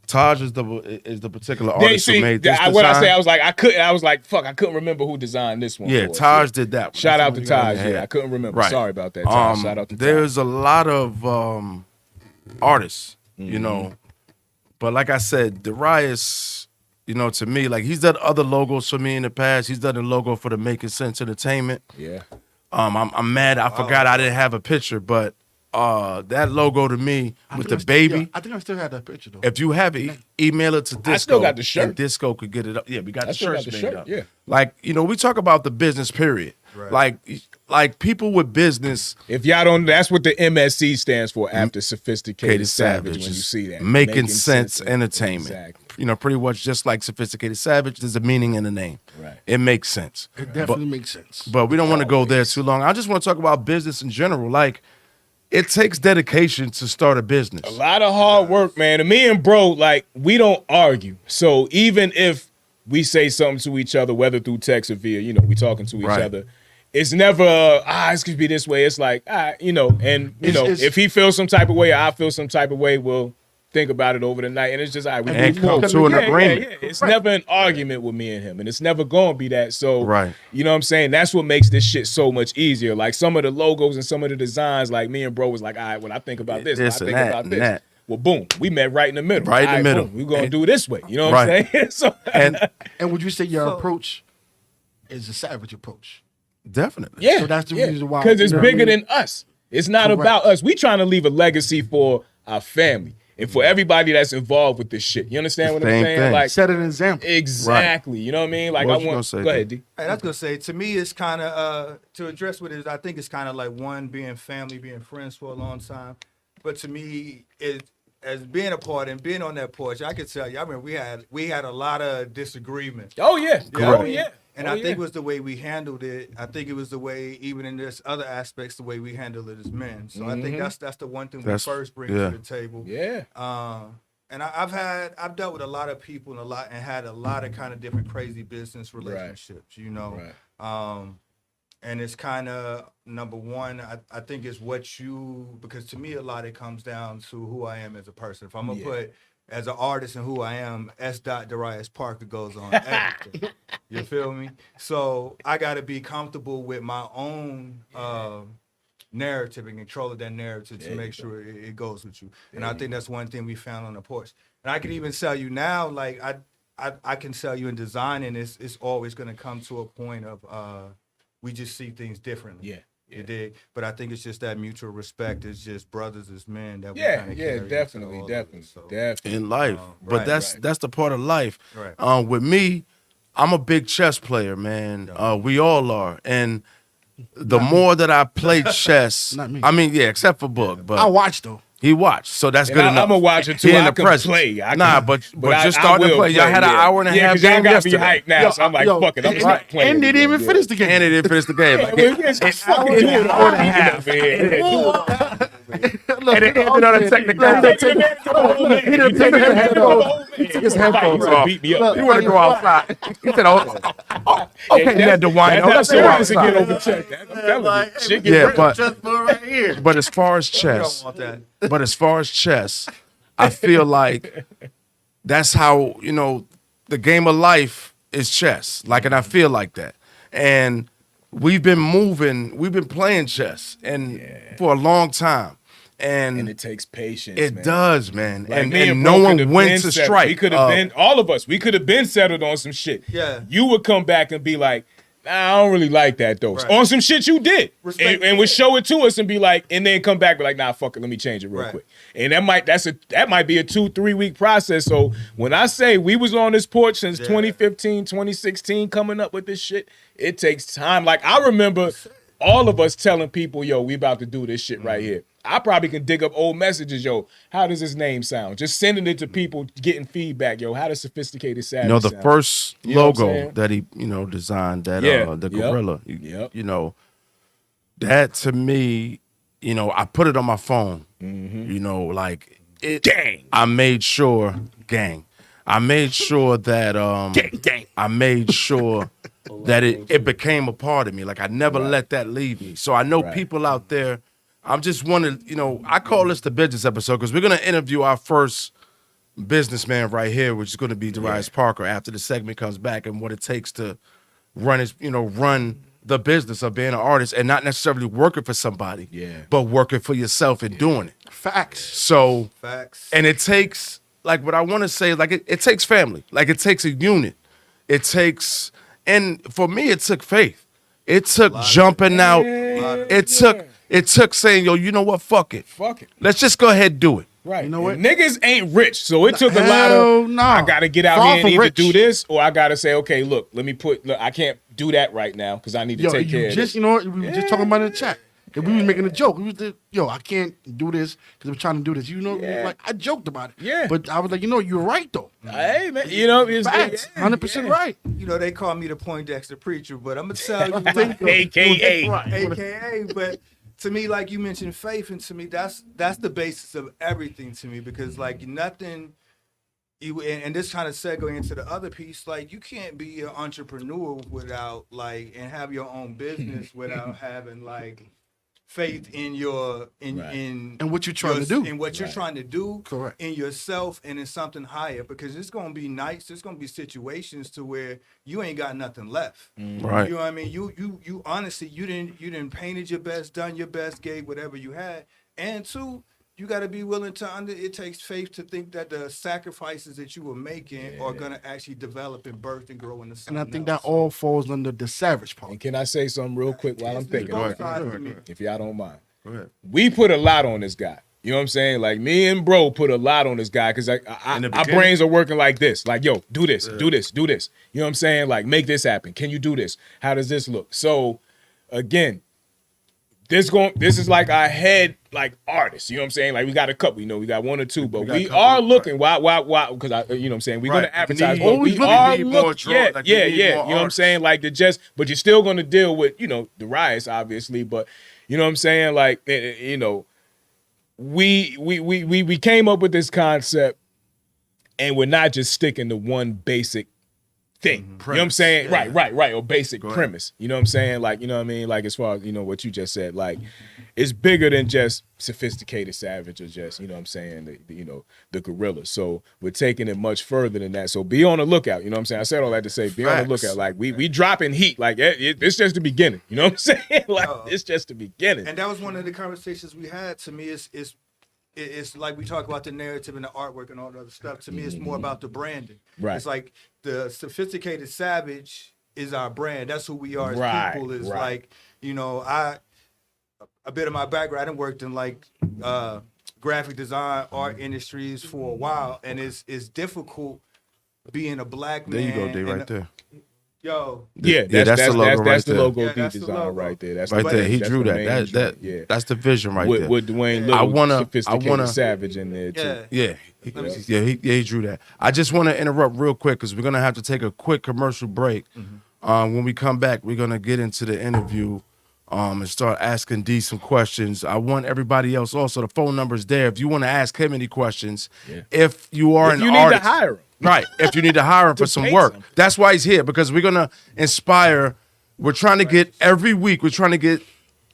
Taj is the particular artist who made this design. What I say, I was like, fuck, I couldn't remember who designed this one. Yeah, Taj did that one. Shout out to Taj. Yeah, I couldn't remember. Right. Sorry about that, Taj. Shout out to Taj. There's a lot of artists, you know, but like I said, Darius, you know, to me, like he's done other logos for me in the past. He's done a logo for the Making Sense Entertainment. Yeah. I'm mad. I forgot I didn't have a picture, but that logo to me with the baby. I think I still have that picture though. If you have it, email it to Disco. I still got the shirt. And Disco could get it up. Yeah, we got the shirts made up. Yeah. Like, you know, we talk about the business period. Right. Like people with business. If y'all don't, that's what the MSC stands for, after Sophisticated Savage. When you see that, Making Sense Entertainment. Exactly. You know, pretty much just like Sophisticated Savage, there's a meaning in the name. Right. It makes sense. It definitely makes sense. But we don't want to go there too long. I just want to talk about business in general. Like, it takes dedication to start a business. A lot of hard work, man. And me and bro, like, we don't argue. So even if we say something to each other, whether through text or via, you know, we talking to each other, it's never, it's going to be this way. It's like, you know, and, you know, if he feels some type of way or I feel some type of way, we'll think about it over the night. And it's just, we and come to an agreement. Yeah. It's never an argument with me and him. And it's never going to be that. So, you know what I'm saying? That's what makes this shit so much easier. Like some of the logos and some of the designs, like me and bro was like, all right, when I think about this, I think about this. That. Well, boom, we met right in the middle. Right in the middle. We're going to do it this way. You know what I'm saying? So, and would you say your approach is a savage approach? Definitely. Yeah. So that's the reason why. Because it's bigger than us. It's not about us. We trying to leave a legacy for our family and for everybody that's involved with this shit. You understand what I'm saying? Like, set an example. Exactly. You know what I mean? Like, what I want. Go ahead, D. Hey, I was gonna say, to me, it's kind of to address what it is. I think it's kind of like one, being family, being friends for a long time. But to me, as being a part and being on that porch, I could tell you. I mean, we had a lot of disagreement. Oh yeah. Correct. Oh yeah. And I think it was the way we handled it. I think it was the way, even in this other aspects, the way we handled it as men. So I think that's the one thing we first bring to the table. Yeah. And I've dealt with a lot of people and had a lot of kind of different crazy business relationships, you know. Right. And it's kind of, number one, I think it's because to me a lot it comes down to who I am as a person. If I'm gonna put as an artist and who I am, S. Darius Parker goes on everything. You feel me? So I got to be comfortable with my own narrative and control of that narrative to make sure it goes with you. And I think that's one thing we found on the porch. And I can even sell you now, like I can sell you in design, and it's always going to come to a point of we just see things differently. Yeah. You dig? But I think it's just that mutual respect. It's just brothers as men that we kind of carry definitely. In life. But that's the part of life. Right. With me, I'm a big chess player, man. We all are. And the more that I play chess, Not me. I mean, yeah, except for Book. But I watch though. he watched, so that's good enough. I'm a watcher too. He in I the can presence. play. But just starting to play. Y'all had an hour and a half y'all game got yesterday. me hyped now, so I'm like, fuck it. I'm just playing. And they didn't even finish the game. And it didn't finish the game. It's fucking 2 hours and a half. and it ended on a technicality. He didn't take his headphones. He took his headphones off. Beat me up. He want to go outside. He said, okay, Ned DeWine, let's go outside. Yeah, but as far as chess, I feel like that's how, the game of life is chess. And I feel like that. And we've been playing chess for a long time. And it takes patience. It does, man. Like and no one wins to strike. We could have been, all of us, we could have been settled on some shit. Yeah. You would come back and be like, nah, I don't really like that though. Right. On some shit you did. And would show it to us and be like, and then come back and be like, nah, fuck it, let me change it real quick. And that might be a 2-3 week process. So when I say we was on this porch since 2015, 2016, coming up with this shit, it takes time. Like I remember all of us telling people, yo, we about to do this shit right here. I probably can dig up old messages, yo. How does his name sound? Just sending it to people, getting feedback, yo. How does Sophisticated Savage sound? First logo that he, designed, the gorilla. That to me, I put it on my phone. Gang. I made sure that I made sure that it became a part of me. Like I never let that leave me. So I know people out there. I'm just wanting, I call this the business episode because we're going to interview our first businessman right here, which is going to be Darius Parker after the segment comes back and what it takes to run the business of being an artist and not necessarily working for somebody, but working for yourself and doing it. Facts. So, Facts. And it takes, what I want to say, it takes family. It takes a unit. It takes, and for me, it took faith. It took jumping out. It took saying, yo, you know what? Fuck it. Let's just go ahead and do it. Right. You know what? Niggas ain't rich, so it took a lot of, I got to get out here and either do this, or I got to say, okay, look, I can't do that right now because I need to take care of this. You know what? We were just talking about it in the chat. And we was making a joke. We was I can't do this because we're trying to do this. I joked about it. Yeah. But I was like, you're right, though. Hey, man, it's facts. 100% right. They call me the Poindexter preacher, but I'm going to tell you. AKA. But to me, like you mentioned, faith, and to me, that's the basis of everything to me because, nothing... and this kind of segue into the other piece, you can't be an entrepreneur without, and have your own business without having, faith in and what you're trying to do, in what you're trying to do, correct, in yourself and in something higher, because it's gonna be nights, there's gonna be situations to where you ain't got nothing left. Right. You know what I mean? You honestly, you didn't painted your best, done your best, gave whatever you had, and two, you got to be willing to it takes faith to think that the sacrifices that you were making are going to actually develop and birth and grow into something. And I think that all falls under the savage part. And can I say something real quick while I'm thinking? Go ahead. If y'all don't mind. Go ahead. We put a lot on this guy. You know what I'm saying? Me and bro put a lot on this guy because our brains are working like this. Yo, do this, do this, do this. You know what I'm saying? Make this happen. Can you do this? How does this look? So, again, this is our head artists, you know what I'm saying? We got a couple, we got one or two, but we are looking. Why? Because you know what I'm saying? We're gonna advertise, but we are looking. Yeah. You know what I'm saying? But you're still gonna deal with the riots, obviously. But you know what I'm saying? We came up with this concept, and we're not just sticking to one basic thing. You know what I'm saying? Yeah. Right. Or basic premise. You know what I'm saying? You know what I mean? As far as, what you just said, it's bigger than just Sophisticated Savage or just, you know what I'm saying, the gorilla. So we're taking it much further than that. So be on the lookout. You know what I'm saying? I said all that to say, be on the lookout. We dropping heat. It's just the beginning. You know what I'm saying? It's just the beginning. And that was one of the conversations we had. To me, it's like we talk about the narrative and the artwork and all the other stuff. To me, it's more about the branding. Right. It's the Sophisticated Savage is our brand. That's who we are as people. Is a bit of my background. I done worked in graphic design, art industries for a while, and it's difficult being a black man. There you go, D, right there. Yo. That's the logo. That's the logo D design right there. That's right there. He drew that. That's the vision right there. With Dwayne Little, Sophisticated Savage in there too. Yeah. He drew that. I just want to interrupt real quick because we're gonna have to take a quick commercial break. When we come back, we're gonna get into the interview and start asking D some questions. I want everybody else also. The phone number's there. If you want to ask him any questions, if you are If an you need artist, to hire him. right? If you need to hire him for some pay work, something. that's why he's here, because we're gonna inspire. We're trying to get every week. We're trying to get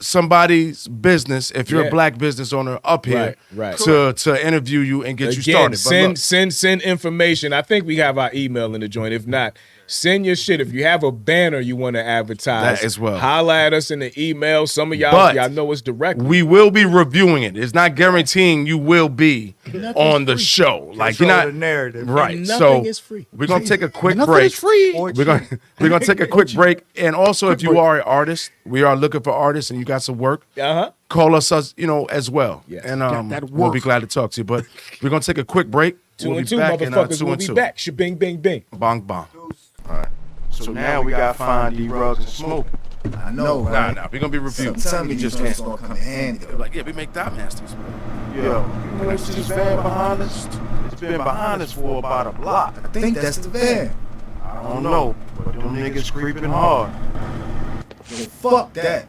somebody's business. If you're Yeah. a black business owner up here, Right. to interview you and get you Again, started. But look, send information. I think we have our email in the joint. If not, send your shit. If you have a banner you want to advertise, That as well. Holla at us in the email. Some of y'all, But y'all know it's direct. we will be reviewing it. It's not guaranteeing you will be on the show. Like you're Control not the narrative. right. And so nothing is free. we're gonna take a quick Nothing break. is free. Or We're gonna take a quick break. And also, if you are an artist, we are looking for artists, and you got some work. Call us, as well. Yes. And that we'll be work. glad to talk to you. But we're gonna take a quick break. Two We'll and be two, back in, motherfuckers. 2 We'll and be 2. back. Shabing, bing, bing. Bong bong. All right. So now we got Find D Rugs and Smoke. I know, right? Nah, we're gonna be reviewing. Tell me just can't. gonna come in handy. Though. Like, yeah, we make dot masters. Yo, you know this van behind us? It's been behind us for about a block. I think that's the van. I don't know, but them niggas creeping hard. Yo, fuck that.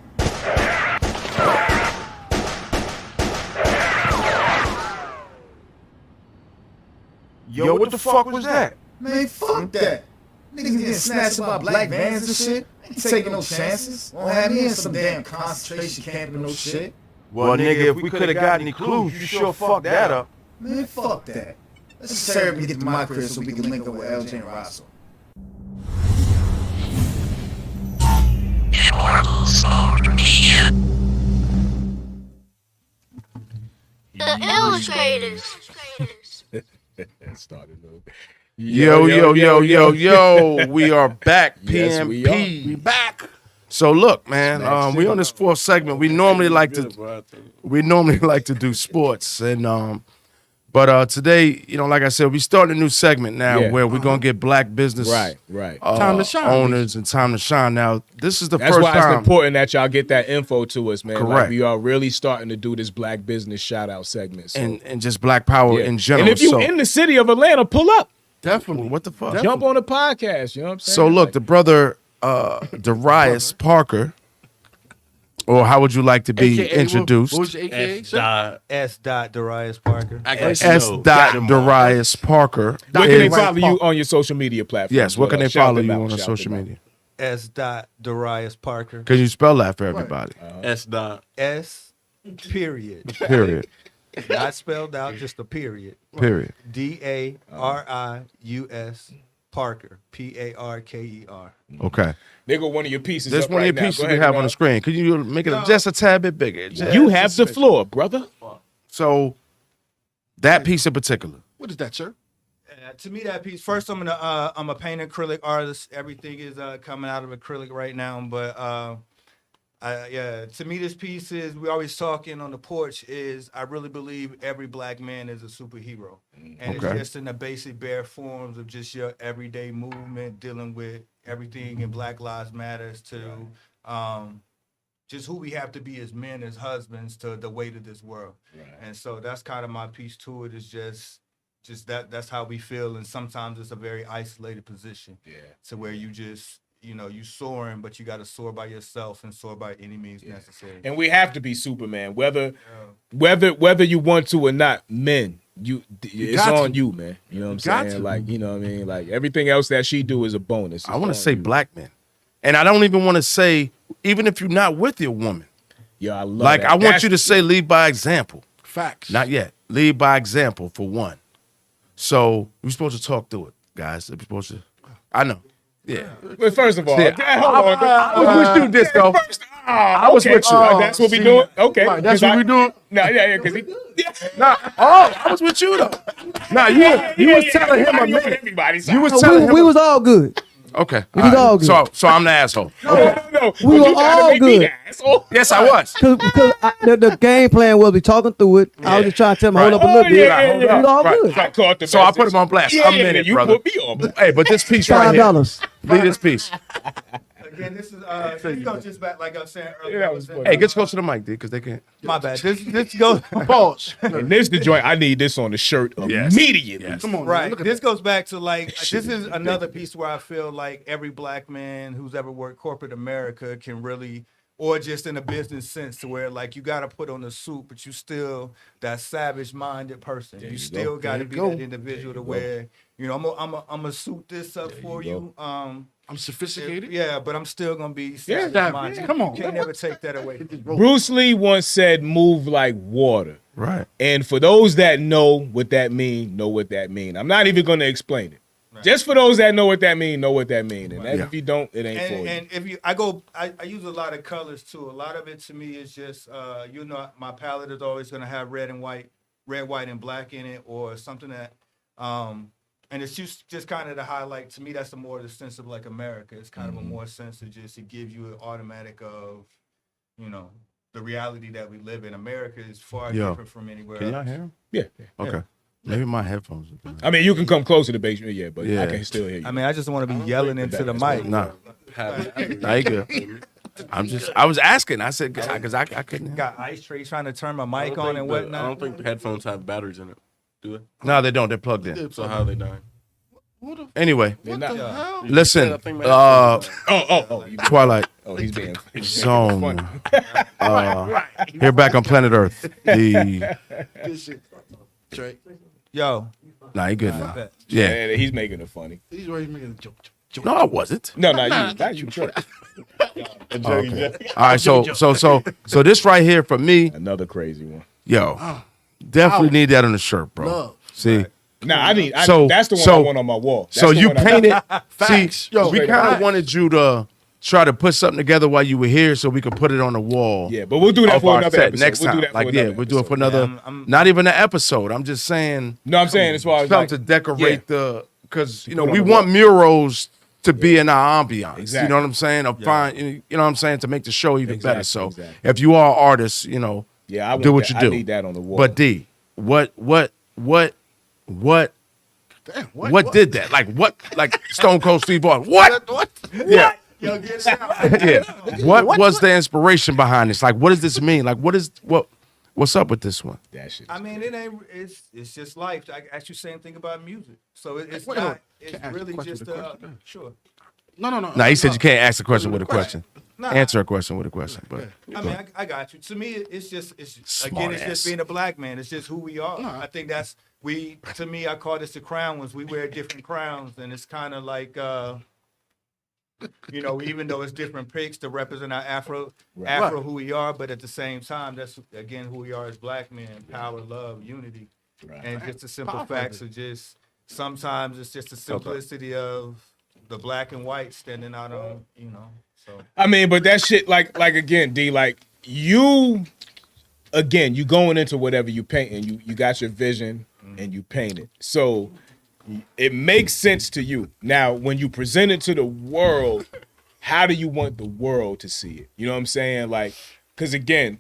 Yo, what the fuck was that? Man, fuck that. Niggas getting snatched by black vans and shit. Ain't taking no chances. Won't have me in some damn concentration camp and no shit. Well, nigga, if we could have got any clues, you sure fucked that up. Man, fuck that. Let's just hurry up and get to my crib so we can link up with LJ and Rosso. The illustrators. Started over. Yo. We are back. Yes, PMP. we are. We back. So look, man, we on this fourth segment. We normally like to do sports, and but today, like I said, we starting a new segment now where we're gonna get black business Right. Time to shine. owners and time to shine. Now this is the That's first why it's time. important that y'all get that info to us, man. Like, Correct. we are really starting to do this black business shout out segment. So. and just black power in general. And if you so, in the city of Atlanta, pull up. definitely, what the fuck? Jump on the podcast. You know what I'm saying? So look, Like, the brother Darius Parker, or how would you like to be AKA, introduced? What was your AKA? sir? S. Darius Parker. S. Darius Parker. where can they is- follow you on your social media platforms? Yes, where can they Shout follow them you out, on the shout social them out. media? S. Darius Parker. Can you spell that for everybody? S. Dot. S. Period. Period. Not spelled out, just a period. Period. Darius Parker. Parker. Okay. They go one of your pieces. There's up one right of your now. pieces Go we ahead, have on dog. the screen. Could you make it just a tad bit bigger? You have the floor, brother. So that piece in particular. What is that, sir? To me, that piece. First, I'm a paint acrylic artist. Everything is coming out of acrylic right now. But to me, this piece is. We always talking on the porch. Is I really believe every black man is a superhero, and Okay. it's just in the basic bare forms of just your everyday movement, dealing with everything in Black Lives Matters to just who we have to be as men, as husbands, to the weight of this world. And so that's kind of my piece to it. Is just that's how we feel, and sometimes it's a very isolated position. To where you just you soaring, but you got to soar by yourself and soar by any means necessary. And we have to be Superman, whether you want to or not. Men, it's got on to. you, man. You know what I'm got saying? to. Like, you know what I mean? Like everything else that she do is a bonus. I want to say black men. And I don't even want to say, even if you're not with your woman. Yeah, I love Like, that. I want you to say lead by example. Facts. Not yet. Lead by example for one. So we're supposed to talk through it, guys. We're supposed to. I know. Yeah. But first of all, Yeah. hold on. I was with you, Disco. I was with you. That's what we doing? Okay. Right, that's what we doing? No, yeah, because he. I was with you though. Nah, you was telling him a minute. Everybody's You was No, telling him. we was all good. Okay. We was all good. So I'm the asshole. No. We But were you trying to all make me good. the asshole. Yes, I was. Because the game plan was we talking through it. I was just trying to tell him, hold up a little bit. We was all Right. good. I caught the So I put message. him on blast. Yeah, I'm in it, you brother. put me on blast. Hey, but this piece right here. $5. Leave this piece. Again, this goes just back like I was saying earlier. Yeah, that was funny. Hey, get close to the mic, dude, because they can't. My bad. This goes. Pause. And this the joint. I need this on the shirt immediately. Come on, man. Right. Look at This goes back to this is another piece where I feel like every black man who's ever worked corporate America can really or just in a business sense to where like you got to put on the suit, but you still that savage-minded person. You still got to be that individual to where, you know, I'm gonna suit this up for you. I'm sophisticated. Yeah, but I'm still gonna be savage-minded. Yeah. Come on, you can't never take that away. Bruce Lee once said, "Move like water." Right. And for those that know what that mean, know what that mean. I'm not even gonna explain it. Right. Just for those that know what that mean, know what that mean. And if you don't, it ain't for you. And if you, I use a lot of colors too. A lot of it to me is just, you know, my palette is always gonna have red, white, and black in it, or something that, and it's just kind of the highlight. To me, that's the more the sense of like America. It's kind of a more sense of just, it gives you an automatic of, you know, the reality that we live in. America is far different from anywhere else. Can y'all hear him? Yeah. Okay. Maybe my headphones are bad. I mean, you can come closer to basement, but I can still hear you. I mean, I just want to be yelling into the mic. Nah, you good. I was asking. I said, because I couldn't. Got ice trays trying to turn my mic on and whatnot. I don't think the headphones have batteries in it. Do they? No, they don't. They're plugged in. So how are they dying? Anyway, What the hell? listen. Twilight he's being Zone. Here back on planet Earth. The Trey. Yo. nah, you good now. Yeah, he's making it funny. He's already making a joke. No, I wasn't. No, not you. Trey. Okay. All right, so this right here for me, Another crazy one. yo, definitely need that on the shirt, bro. Love. See. Nah, that's the one I want on my wall. That's So the you one I- painted. Facts. See, Yo, we kind of wanted you to try to put something together while you were here, so we could put it on the wall. Yeah, but we'll do that of for our another set episode. next We'll do time. that for Like, another we'll do it for another. I'm- not even an episode. I'm just saying. No, I'm saying as far as something like, to decorate because put on we the want wall. murals to be in our ambiance. Exactly. You know what I'm saying? Of fine, you know what I'm saying, to make the show even better. So exactly. if you are artists, I want do what that. you do. I need that on the wall. But D, what Damn, did that? Like Stone Cold Steve Austin? What? Yeah. Yo, get it out. Yeah. What was the inspiration behind this? Like, what does this mean? Like, what's up with this one? That shit. I mean, it ain't. It's just life. I asked you same thing about music, so it's Wait, not. Can't It's ask the really question just with a question. sure. No. No, he said you can't ask a question with a question. Nah. Answer a question with a question. But I mean, I got you. To me, it's just Smart it's ass. just being a black man. It's just who we are. I think that's to me, I call this the crown ones. We wear different crowns, and it's kind of like, even though it's different pics to represent our Afro who we are, but at the same time, that's again who we are as black men: power, love, unity, and just the simple facts of just sometimes it's just the simplicity of the black and white standing out on, So I mean, but that shit, like again, D, like you going into whatever you paint, and you got your vision and you paint it. So it makes sense to you. Now, when you present it to the world, how do you want the world to see it? You know what I'm saying? Like, because again,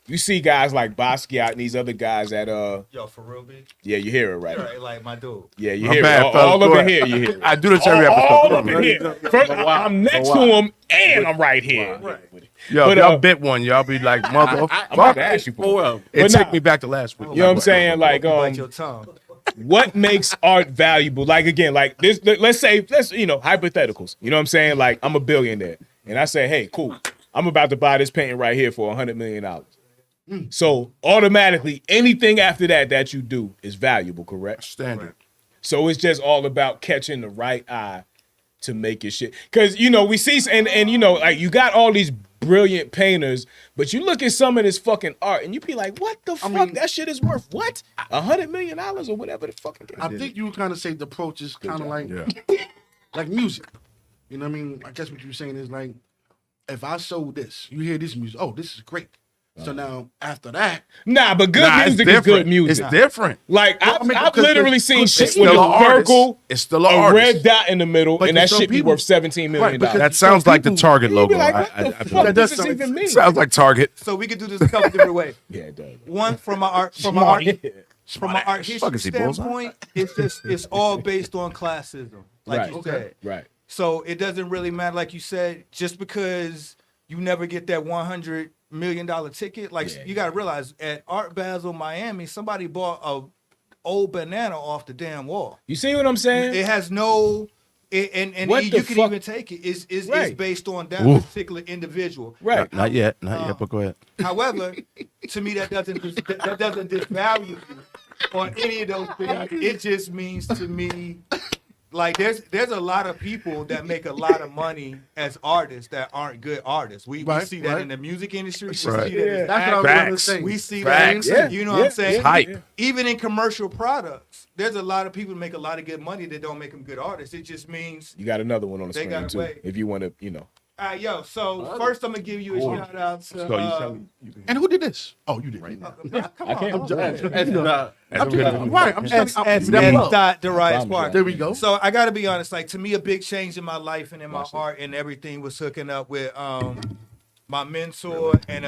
you see guys like Basquiat and these other guys that yo, for real, B? yeah, you hear it right. Right, like my dude. Yeah, you My hear bad, it. fellas. All Go up in ahead. here, you hear it. I do this every episode. All Come up on, in man. here. First, I'm next to him and I'm right here. yo, But, if y'all bit one, y'all be like, I'm about motherfucker. to ask you for it. It But took nah, me back to last week. You know what I'm saying? Like, Bite your tongue. what makes art valuable? Like again, like this. Let's hypotheticals. You know what I'm saying? Like I'm a billionaire, and I say, hey, cool. I'm about to buy this painting right here for $100 million. So automatically, anything after that you do is valuable, correct? Standard. So it's just all about catching the right eye to make your shit. Because we see and like you got all these brilliant painters, but you look at some of this fucking art and you be like, what the fuck? mean, that shit is worth what? $100 million or whatever the fucking. I think you would kind of say the approach is kind of like like music. You know what I mean? I guess what you're saying is like, if I sold this, you hear this music, oh, this is great. So now after that, Nah, but good music is good music. It's different. Like I've literally seen shit it's with still a an artist. circle, It's still an a artist. red dot in the middle, But and that some shit be people- worth $17 million. Right, because- That sounds like the Target logo. Like, what the fuck that does does this sound even mean? Sounds like Target. So we could do this a couple different ways. Yeah, it does. One from an art history Fuck, is he bullseye? standpoint, it's all based on classism, like you said. Right. So it doesn't really matter, like you said, just because you never get that $100 million ticket. Like you gotta realize, at Art Basel, Miami, somebody bought a old banana off the damn wall. You see what I'm saying? It has no And What you the can fuck? even take it. It's Right. based on that Oof. particular individual. Right. Not yet, but go ahead. However, to me, that doesn't disvalue you or any of those things. It just means to me, like there's a lot of people that make a lot of money as artists that aren't good artists. We see that in the music industry. We see that as That's what I was saying. we see Facts. that, you know what I'm saying? It's hype. Even in commercial products, there's a lot of people who make a lot of good money that don't make them good artists. It just means You got another one on the They screen gotta too. wait. If you want to, you know. yo. So first, I'm gonna give you a shout out to. And who did this? Oh, you did. Right. I can't. Right. I'm just Darius Parker. There we go. So I got to be honest. Like to me, a big change in my life and in my heart and everything was hooking up with my mentor and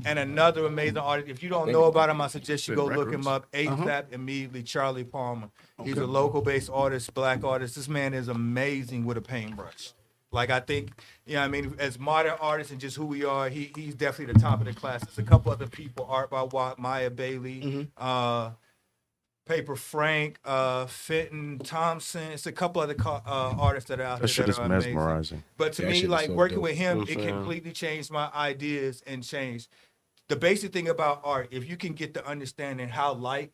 another amazing artist. If you don't know about him, I suggest you go look him up. ASAP immediately. Charlie Palmer. He's a local-based artist, black artist. This man is amazing with a paintbrush. Like I think, you know what I mean, as modern artists and just who we are, he's definitely the top of the class. There's a couple other people, Art by Watt, Maya Bailey, Paper Frank, Fenton Thompson. It's a couple other artists that are out That shit there is that are amazing. mesmerizing. But to That me, shit is like so working dope. with him, You know what it I'm saying? completely changed my ideas and changed the basic thing about art. If you can get the understanding how light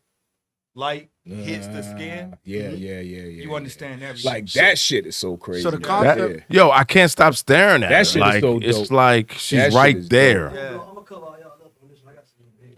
hits the skin, Yeah. you understand everything. Like that shit is so crazy. So the man. concept- Yo, I can't stop staring at That her. shit is Like, so it's dope. like she's That shit right is there. dope. Yeah. I'm gonna cover all y'all up on this one. I got some big.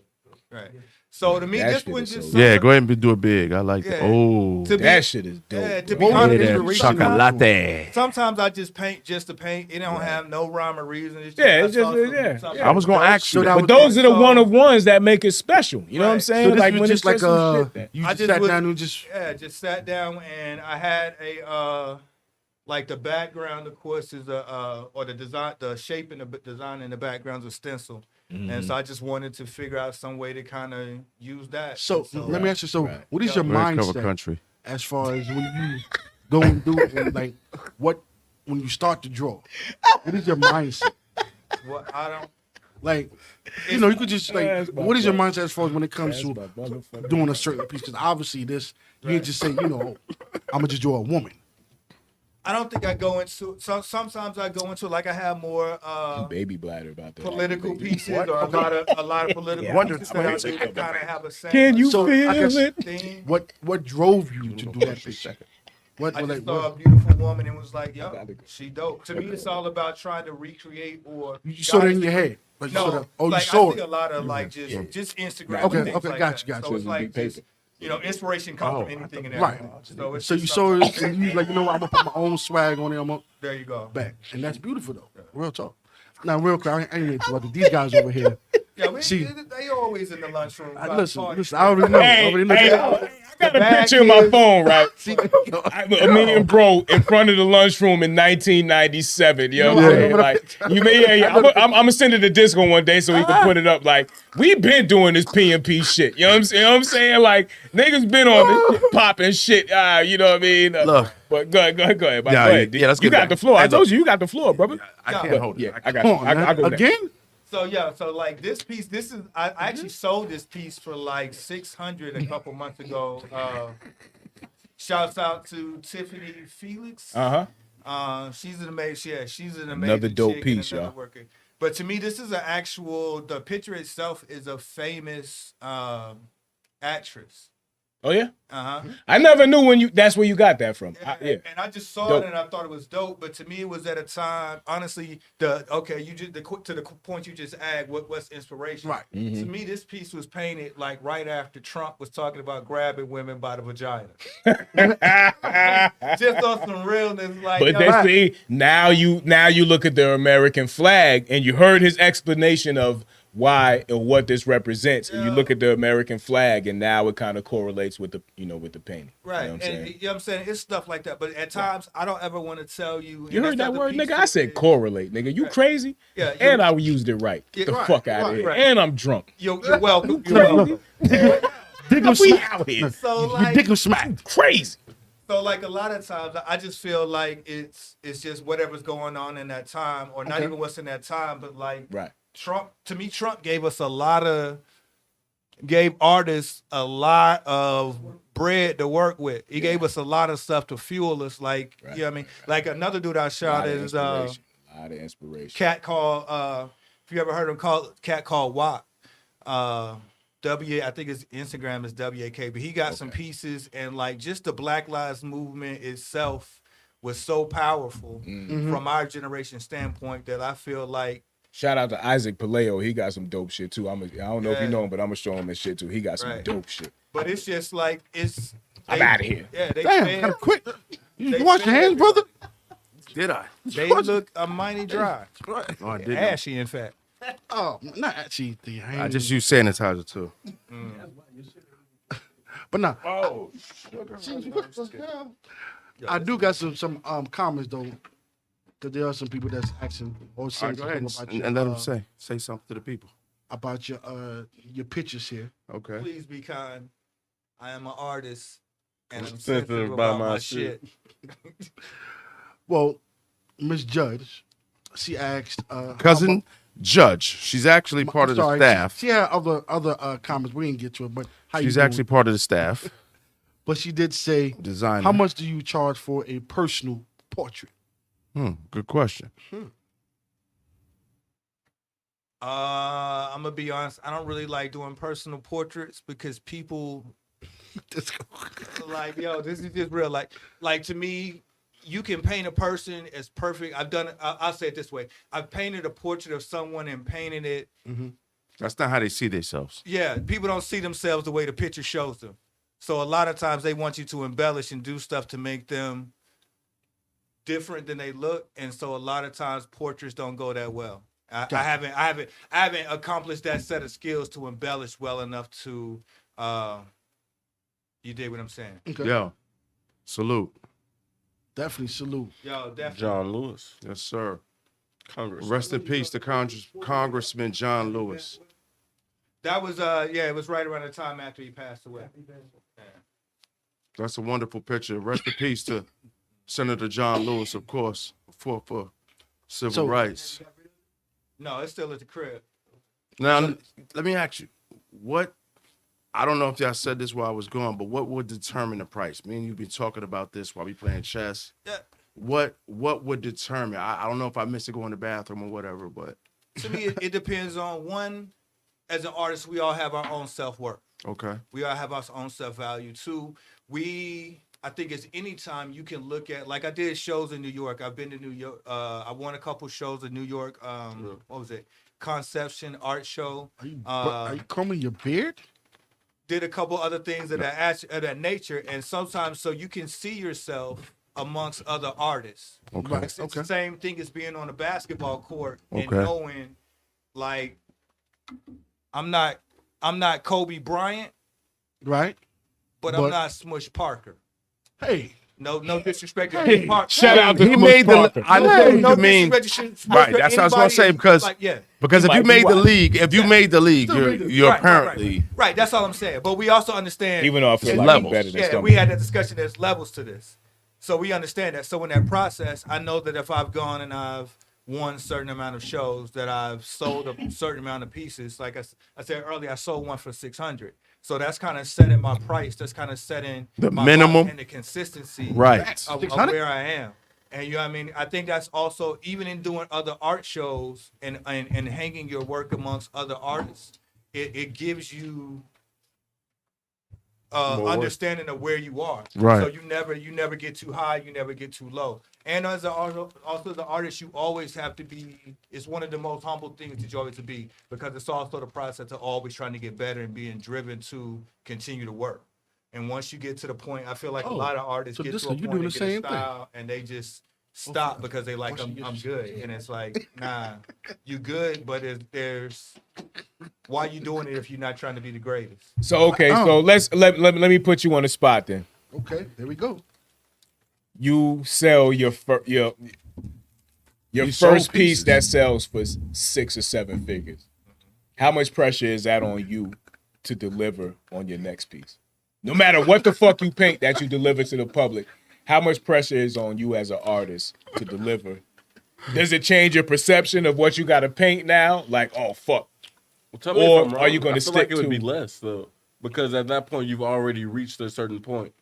Right. So to me, That this shit one is just so Yeah, go ahead and do it big. I like Yeah. it. Oh, To be- That shit is dope. Yeah, to bro. be honest, yeah, inspiration- chocolate. Sometimes I just paint just to paint. It don't have no rhyme or reason. It's Yeah, it's I saw just- some- yeah. something I was gonna dope. ask you So that. that But those are the So- one of ones that make it special. You know what I'm Right. saying? So this like was when just it's like some shit that- you I just just sat was- down and just just sat down and I had a like the background, of course, is or the design, the shape and the design in the background's a stencil, and so I just wanted to figure out some way to kind of use that. so. Let me ask you. So, what is your Very cover mindset country. as far as when you go and do it, and like when you start to draw? What is your mindset? Well, I don't. Like, you know, you could just like, what is your mindset as far as when it comes to doing a certain piece? Because obviously, this you ain't just say, you know, I'm gonna just draw a woman. I don't think I go into. Sometimes I go into like I have more baby bladder about that. political pieces or a lot of political pieces that I do that kind of have a sense. Can you So, I feel guess- it? Thing. What drove you to do that piece? What, I what, just like, saw a what beautiful woman and was like, yo, she dope. To me, it's all about trying to recreate or. you saw that in your head? Like, you saw No, that, oh, like you saw I see it. a lot of like just Instagram. Okay, and things okay, like gotcha, that. gotcha. So it's like just, you know, inspiration comes from anything and Right. everything. So it's So you just saw something- it, and you like, you know what? I'm gonna put my own swag on it. I'm gonna There you go. back, and that's beautiful though. Real talk. Now, real quick, I ain't interrupted. These guys over here. Yeah, we, See- they always in the lunchroom. Listen, I already know. I already know. I got a bag picture in my is- phone, right? See, Me and bro in front of the lunchroom in 1997. You know what I'm Yeah. saying? Like, you may, yeah. I'm gonna send it to Disco one day so we can put it up. Like, we been doing this P&P shit. You know what I'm saying? You know what I'm saying? Like, niggas been on this shit, popping shit. You know what I mean? Look. But go ahead. Yeah, Go ahead. yeah, let's You get got back. the floor. I Hey, told look. you got the floor, brother. I can't hold it. Yeah, I got come you. on, man. I go Again? So yeah, so like this piece, I actually sold this piece for like $600 a couple months ago. Shouts out to Tiffany Felix. She's an amazing, she's an amazing Another dope chick and piece, another y'all. worker. But to me, this is the picture itself is a famous actress. Oh yeah. Uh-huh. I never knew that's where you got that from. And I just saw Dope. it and I thought it was dope. But to me, it was at a time. Honestly, to the point you just add, what's inspiration? Right. To me, this piece was painted like right after Trump was talking about grabbing women by the vagina. Just on some realness, like. But they see now you look at the American flag and you heard his explanation of why and what this represents, and you look at the American flag and now it kind of correlates with the with the painting. Right, You know what I'm and saying? you know what I'm saying? It's stuff like that. But at times, I don't ever want to tell you. You and heard that's that not word, the nigga? piece I said that- correlate, nigga. You crazy? Yeah, and I used it right. Yeah, Get the right, fuck out of right, here. right. And I'm drunk. You're welcome. You're welcome. Dig 'em We smack. out here. So You like, dig 'em smack. Crazy. so like a lot of times, I just feel like it's just whatever's going on in that time, or not even what's in that time, but like Right. Trump. To me, Trump gave us a lot of gave artists a lot of bread to work with. He gave us a lot of stuff to fuel us. Like, you know what I mean? Like another dude I shot is a lot of inspiration. Cat called if you ever heard him called Cat called WAK. I think his Instagram is WAK, but he got some pieces, and like just the Black Lives Movement itself was so powerful from our generation standpoint that I feel like. Shout out to Isaac Paleo. He got some dope shit too. I don't know if you know him, but I'm gonna show him his shit too. He got some dope shit. But it's just like I'm out of here. Yeah, they Damn, kind of quick. You wash your hands, brother? Did I? They look mighty dry. Oh, I did. Ashy, in fact. Oh, not actually the hands. I just use sanitizer too. But nah. Oh, I do got some comments though, because there are some people that's asking or saying All right, go ahead something about and let them say something to the people about your pictures here. Okay. Please be kind. I am an artist, and I'm sensitive sensitive about about my my shit. Well, Miss Judge, she asked Cousin Judge. She's actually part of the staff. She had other comments. We didn't get to it, but She's actually part of the staff. But she did say, Designer. how much do you charge for a personal portrait? Good question. I'm gonna be honest. I don't really like doing personal portraits because people like, yo, this is just real. Like to me, you can paint a person as perfect. I've done it. I'll say it this way. I've painted a portrait of someone and painted it. That's not how they see themselves. Yeah, people don't see themselves the way the picture shows them. So a lot of times they want you to embellish and do stuff to make them different than they look. And so a lot of times portraits don't go that well. I haven't accomplished that set of skills to embellish well enough to you dig what I'm saying? Okay. Yo, salute. Definitely salute. Yo, definitely. John Lewis. Yes, sir. Congress. Rest in peace to Congressman John Lewis. That was it was right around the time after he passed away. Yeah. That's a wonderful picture. Rest in peace to Senator John Lewis, of course, for civil rights. No, it's still at the crib. Now, let me ask you, I don't know if y'all said this while I was gone, but what would determine the price? Me and you been talking about this while we playing chess. Yeah. What would determine? I don't know if I missed to go in the bathroom or whatever, but To me, it depends on one. As an artist, we all have our own self-worth. okay. We all have our own self-value. Two, I think it's any time you can look at, like I did shows in New York. I've been to New York. I won a couple shows in New York. What was it? Conception Art Show. Are you combing your beard? Did a couple other things of that nature. And sometimes so you can see yourself amongst other artists. Okay. It's the same thing as being on a basketball court and Okay. knowing, like, I'm not Kobe Bryant, Right. but I'm not Smush Parker. Hey. No disrespect to Smush Parker. Shout out to Smush Parker. I know what you mean. Right, that's what I was gonna say because if you made the league, you're apparently right. That's all I'm saying. But we also understand, Even though I feel like levels. better than yeah, somebody. we had that discussion. There's levels to this, so we understand that. So in that process, I know that if I've gone and I've won a certain amount of shows, that I've sold a certain amount of pieces. Like I said earlier, I sold one for $600. So that's kind of setting my price. That's kind of setting The my minimum. and the consistency Right. of where I am. And you know what I mean? I think that's also, even in doing other art shows and hanging your work amongst other artists, it gives you understanding of where you are. Right. So you never get too high, you never get too low. And as also as an artist, you always have to be. It's one of the most humble things that you always to be, because it's also the process of always trying to get better and being driven to continue to work. And once you get to the point, I feel like a lot of artists get to a point and get a style and they just stop because they like, I'm good. And it's like, nah, you good, but there's why you doing it if you're not trying to be the greatest? So okay, so let me put you on the spot then. Okay, there we go. You sell your first piece that sells for 6 or 7 figures. How much pressure is that on you to deliver on your next piece? No matter what the fuck you paint that you deliver to the public, how much pressure is on you as an artist to deliver? Does it change your perception of what you got to paint now? Like, oh fuck, Well, tell me if I'm Or wrong. are you going to I feel stick like it would be to? less though, because at that point you've already reached a certain point.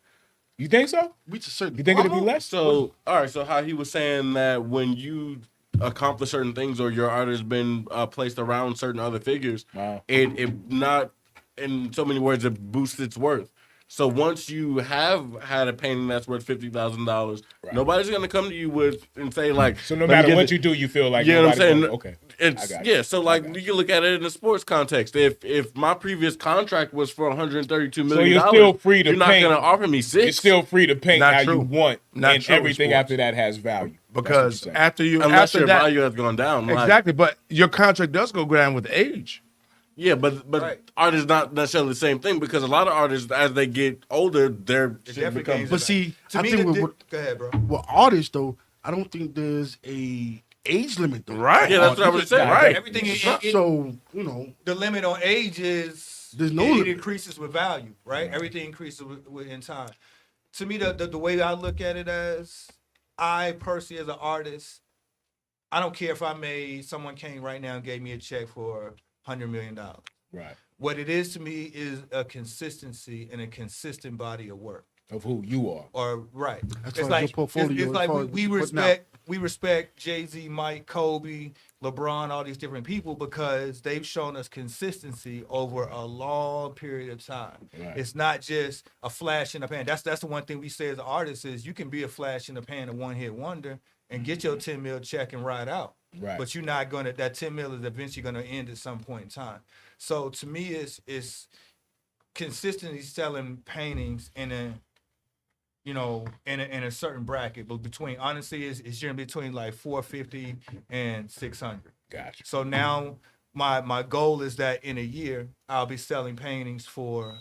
You think so? Reach a certain. You think it'd be less? So, all right. So how he was saying that when you accomplish certain things or your art has been placed around certain other figures, it not in so many words it boosts its worth. So once you have had a painting that's worth $50,000, nobody's gonna come to you with and say like. So no matter what you do, you feel like you know what I'm saying? Gonna, okay. It's So like you can look at it in a sports context. If my previous contract was for $132 million, so you're still free to you're paint. not gonna offer me $6. You're still free to paint Not how true. you want, Not and true in everything sports. after that has value. Because after unless your value has gone down, exactly. But your contract does go down with age. Yeah, but art is not necessarily the same thing because a lot of artists, as they get older, their shit becomes. But see, To I me, think go ahead, bro. With artists though, I don't think there's a age limit though. Right. Yeah, that's what I was saying. Right. Everything so you know the limit on age is there's no it limit. increases with value, right? Everything increases with in time. To me, the way I look at it as I personally as an artist, I don't care if someone came right now and gave me a check for $100 million. Right. What it is to me is a consistency and a consistent body of work. Of who you are. Or right. As It's far as like your portfolio, it's like as far as we what you putting out. respect Jay-Z, Mike, Kobe, LeBron, all these different people because they've shown us consistency over a long period of time. Right. It's not just a flash in the pan. That's the one thing we say as artists is you can be a flash in the pan, a one-hit wonder, and get your 10 mil check and ride out. Right. But you're not gonna. That 10 mil is eventually gonna end at some point in time. So to me, it's consistently selling paintings in a in a certain bracket, but between honestly it's generally between like 450 and 600. Gotcha. So now my goal is that in a year I'll be selling paintings for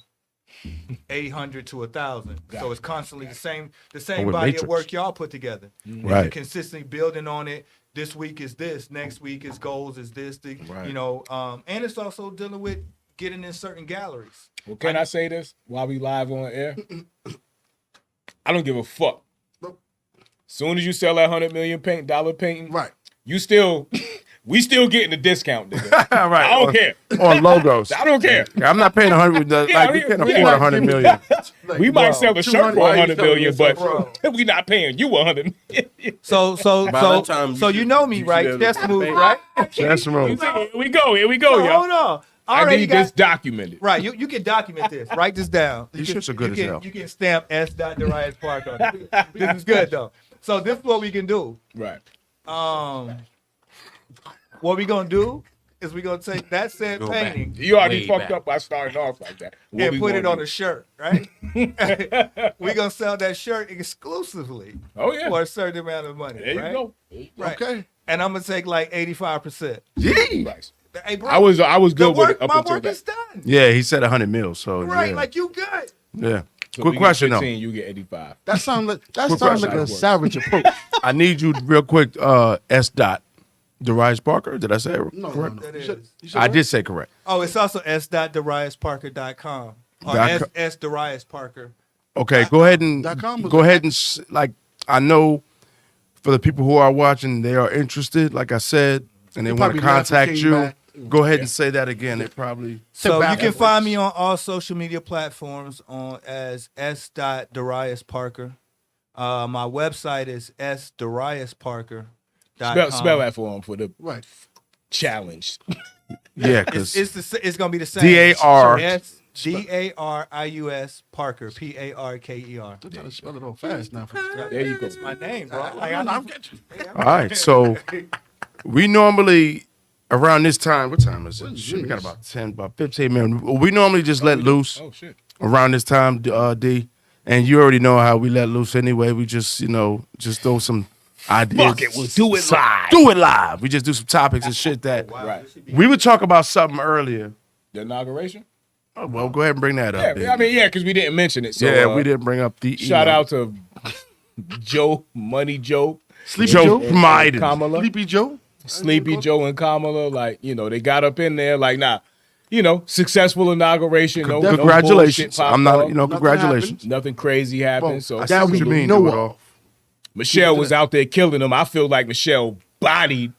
800 to 1,000. So it's constantly the same with body Matrix. of work y'all put together. Right. And you're consistently building on it. This week is this, next week is goals is this, and it's also dealing with getting in certain galleries. Well, can I say this while we live on air? I don't give a fuck. Soon as you sell that $100 million dollar painting, right? You still, we still getting a discount, nigga. Right. I don't care. On logos. I don't care. Yeah, I'm not paying 100. Like we can't afford 100 million. We might sell a shirt for 100 million, but bro. we not paying you 100 million. So you know me, right? Chess move, right? Chess move. Here we go, y'all. Hold on. I need this documented. Right, you can document this. Write this down. These shits are good as hell. You can stamp S. Darius Park on it. This is good though. So this is what we can do. Right. What we gonna do is we gonna take that said painting. You already fucked up by starting off like that. And put it on a shirt, right? We gonna sell that shirt exclusively. Oh yeah. For a certain amount of money. There you right? go. Right. Okay. And I'm gonna take like 85%. Gee. Right. Hey, bro, I was good with it up my until work that. is done. Yeah, he said 100 mil. So Right, yeah. like you good. Yeah. So Quick we get question 15, though. you get 85. That sounds like question. a savage approach. I need you real quick. S. Darius Parker. Did I say it No, correct? no. That You is. said I what? did say correct. Oh, it's also s.dariusparker.com or S Darius Parker. Okay, go ahead and .com was go ahead and like I know for the people who are watching, they are interested. Like I said, and they want to probably laughed and contact came you. back. Go ahead and say that again. They probably So you back can and find forth. me on all social media platforms as S. Parker. My website is sdariusparker.com. Spell that for him for the Right. challenge. yeah, because It's gonna be the same. D-A-R. Darius Parker Parker. I'm trying to spell it all fast now. There you go. That's my name, bro. I'm getting you. all right. So we normally around this time. What time is it? Shit, we got about 15 minutes. We normally just let loose Oh shit. around this time, D. And you already know how we let loose anyway. We just just throw some ideas. Fuck it, we'll do it live. Do it live. We just do some topics and shit that Right. we would talk about something earlier. The inauguration? Oh, well, go ahead and bring that up. Yeah, I mean, because we didn't mention it. So, yeah, we didn't bring up the Shout out to Joe, Money Joe, Sleepy Joe Joe? Biden. Kamala, Sleepy Joe? Sleepy Joe and Kamala. Like, they got up in there. Like, successful inauguration. No Congratulations. bullshit I'm not, popped off. congratulations. Nothing crazy happened. Well, So I see that what we you mean. know do it of. all. Michelle was out there killing them. I feel like Michelle bodied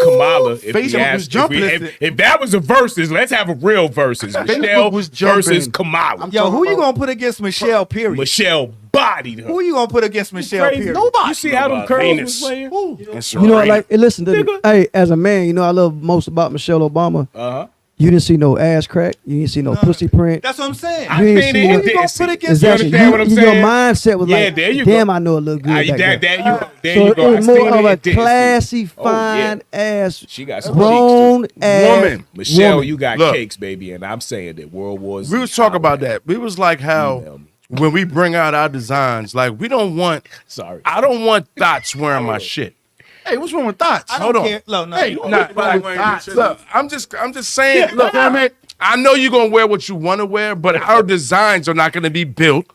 Kamala. If, Facebook was jumping. if that was a versus, let's have a real versus. Michelle was jumping. versus Kamala. Yo, who you gonna put against Michelle? Period. Michelle bodied her. Who you gonna put against Michelle? Period. Nobody. You see how them curls was playing? You know, like, listen to me. Hey, as a man, you know I love most about Michelle Obama. You didn't see no ass crack. You didn't see no pussy print. That's what I'm saying. You didn't see Who you gonna put against? exactly. You understand what I'm Your saying? mindset was like, there you damn, go. I know it look good. There so you go. it was more of a classy, fine ass, She got some grown ass woman. Michelle, woman. you got Look. cakes, baby, and I'm saying that World War Z. We was talking about that. We was like how when we bring out our designs, like we don't want. Sorry, I don't want thoughts wearing my shit. Hey, what's wrong with thoughts? I Hold don't on. care. No, Hey, no. nah, look, I'm just saying. Look, I mean, I know you're gonna wear what you want to wear, but our designs are not gonna be built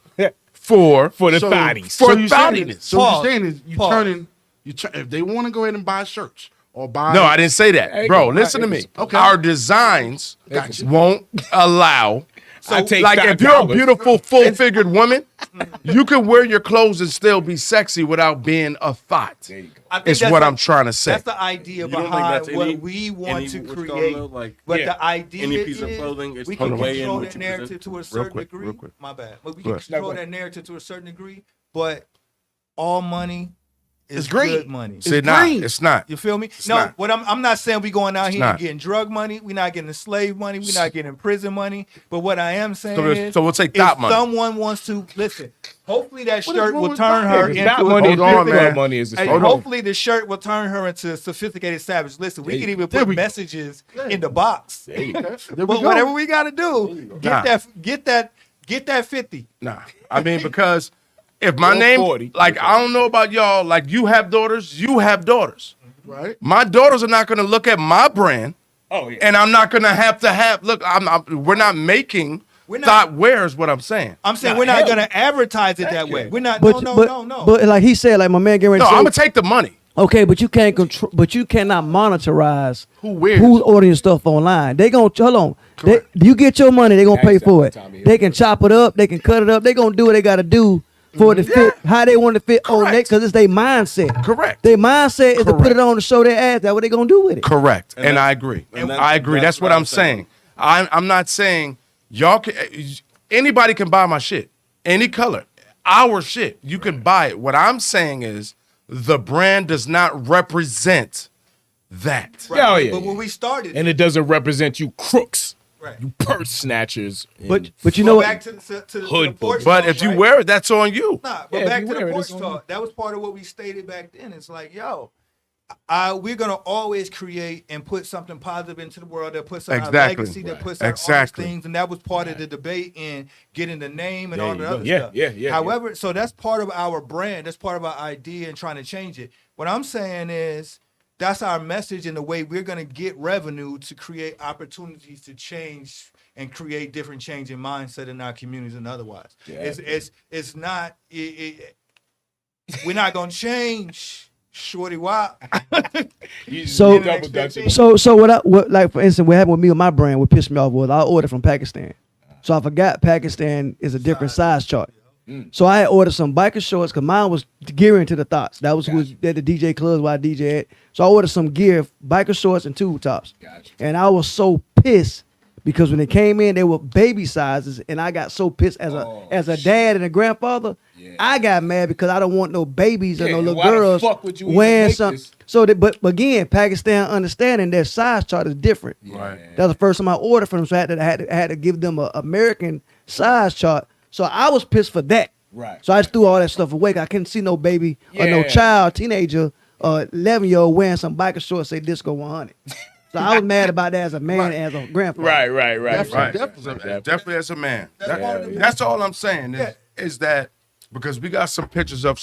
for the So- thotties. So For you saying thottiness. is, so Pause. you're saying is you Pause. turning if they want to go ahead and buy shirts or buy. No, I didn't say that, Hey, bro. all listen to right, me. okay. Our designs won't allow. I take like if you're a $5. beautiful, full-figured woman, you can wear your clothes and still be sexy without being a thought. There you go. I think Is that's what the- I'm trying to say. That's the idea You don't think behind that's what any- we want to what you call create. it, like, But Yeah. the idea any piece of is clothing is we to can weigh in control what that you narrative present. to a certain quick, degree. real quick. My bad. But we Go can ahead. control that narrative to a certain degree. But all money is It's green. good money. See, nah, green. it's not. You feel me? It's No, not. what I'm not saying we going out It's here not. and getting drug money. We're not getting slave money. We're not getting prison money. But what I am saying is, So we'll take if thought money. someone wants to listen, hopefully that What is shirt wrong will with turn thought? her It's into not a money. Hold on, man. Money is the Hey, story. hopefully the shirt will turn her into a sophisticated savage. Listen, we can even put messages in the box. There you go. There we But go. whatever we got to do, Nah. get that 50. Nah, I mean because if my Or name, 40. like I don't know about y'all, like you have daughters, Right. My daughters are not gonna look at my brand, Oh yeah. and I'm not gonna have to have. Look, we're not making We're not- thought wears. What I'm saying. I'm saying Nah, we're not hell going to advertise it that way. We're not. But, No. but like he said, like my man getting ready No, to I'm say, gonna take the money. okay, but you can't control, but you cannot monitorize Who wears? who's ordering your stuff online. They gonna hold on. You get your money, they gonna pay for it. They can chop it up, they can cut it up. They gonna do what they gotta do for it to fit how they want to fit on that because it's their mindset. Correct. Their mindset is to put Correct. it on to show their ass. That's what they gonna do with it. Correct, and that's- I agree. and I agree. That's what I'm saying. I'm not saying y'all can. Anybody can buy my shit, any color, our shit. You can buy it. What I'm saying is the brand does not represent that. Right. Oh, yeah, But yeah. when we started, And it doesn't represent you crooks, right. you purse snatchers. But But you know back what? to the Hood porch But talk, if you right? wear it, that's on you. Nah, but Yeah, if back you to the wear it, porch it's on talk. That was part of what we stated back then. It's like, yo, we're gonna always create and put something positive into the world that puts our Exactly. legacy, that puts our Exactly. honest things, and that was part of the debate in getting the name and There all you the go. other Yeah, stuff. yeah. However, so that's part of our brand. That's part of our idea and trying to change it. What I'm saying is that's our message and the way we're gonna get revenue to create opportunities to change and create different change in mindset in our communities and otherwise. Yeah. It's not. We're not gonna change. Shorty Wop. So- double Dutch it. So what like for instance, what happened with me with my brand, what pissed me off was I ordered from Pakistan. So I forgot Pakistan is a different size chart. So I had ordered some biker shorts because mine was gearing to the thoughts. That was who was at the DJ clubs where I DJ at. So I ordered some gear, biker shorts and tube tops. Gotcha. And I was so pissed because when they came in, they were baby sizes, and I got so pissed as a dad and a grandfather. Yeah. I got mad because I don't want no babies or Yeah, no little why the girls fuck would you even wearing make something. this? So, but again, Pakistan understanding their size chart is different. Right. That was the first time I ordered from them, so I had to give them an American size chart. So I was pissed for that. Right. So I just threw all that stuff away. I couldn't see no baby or no Yeah. child, teenager, 11-year-old wearing some biker shorts say Disco 100. So I was mad about that as a man and as a grandfather. Right. Definitely as a man. part of it. That's all I'm saying is that because we got some pictures of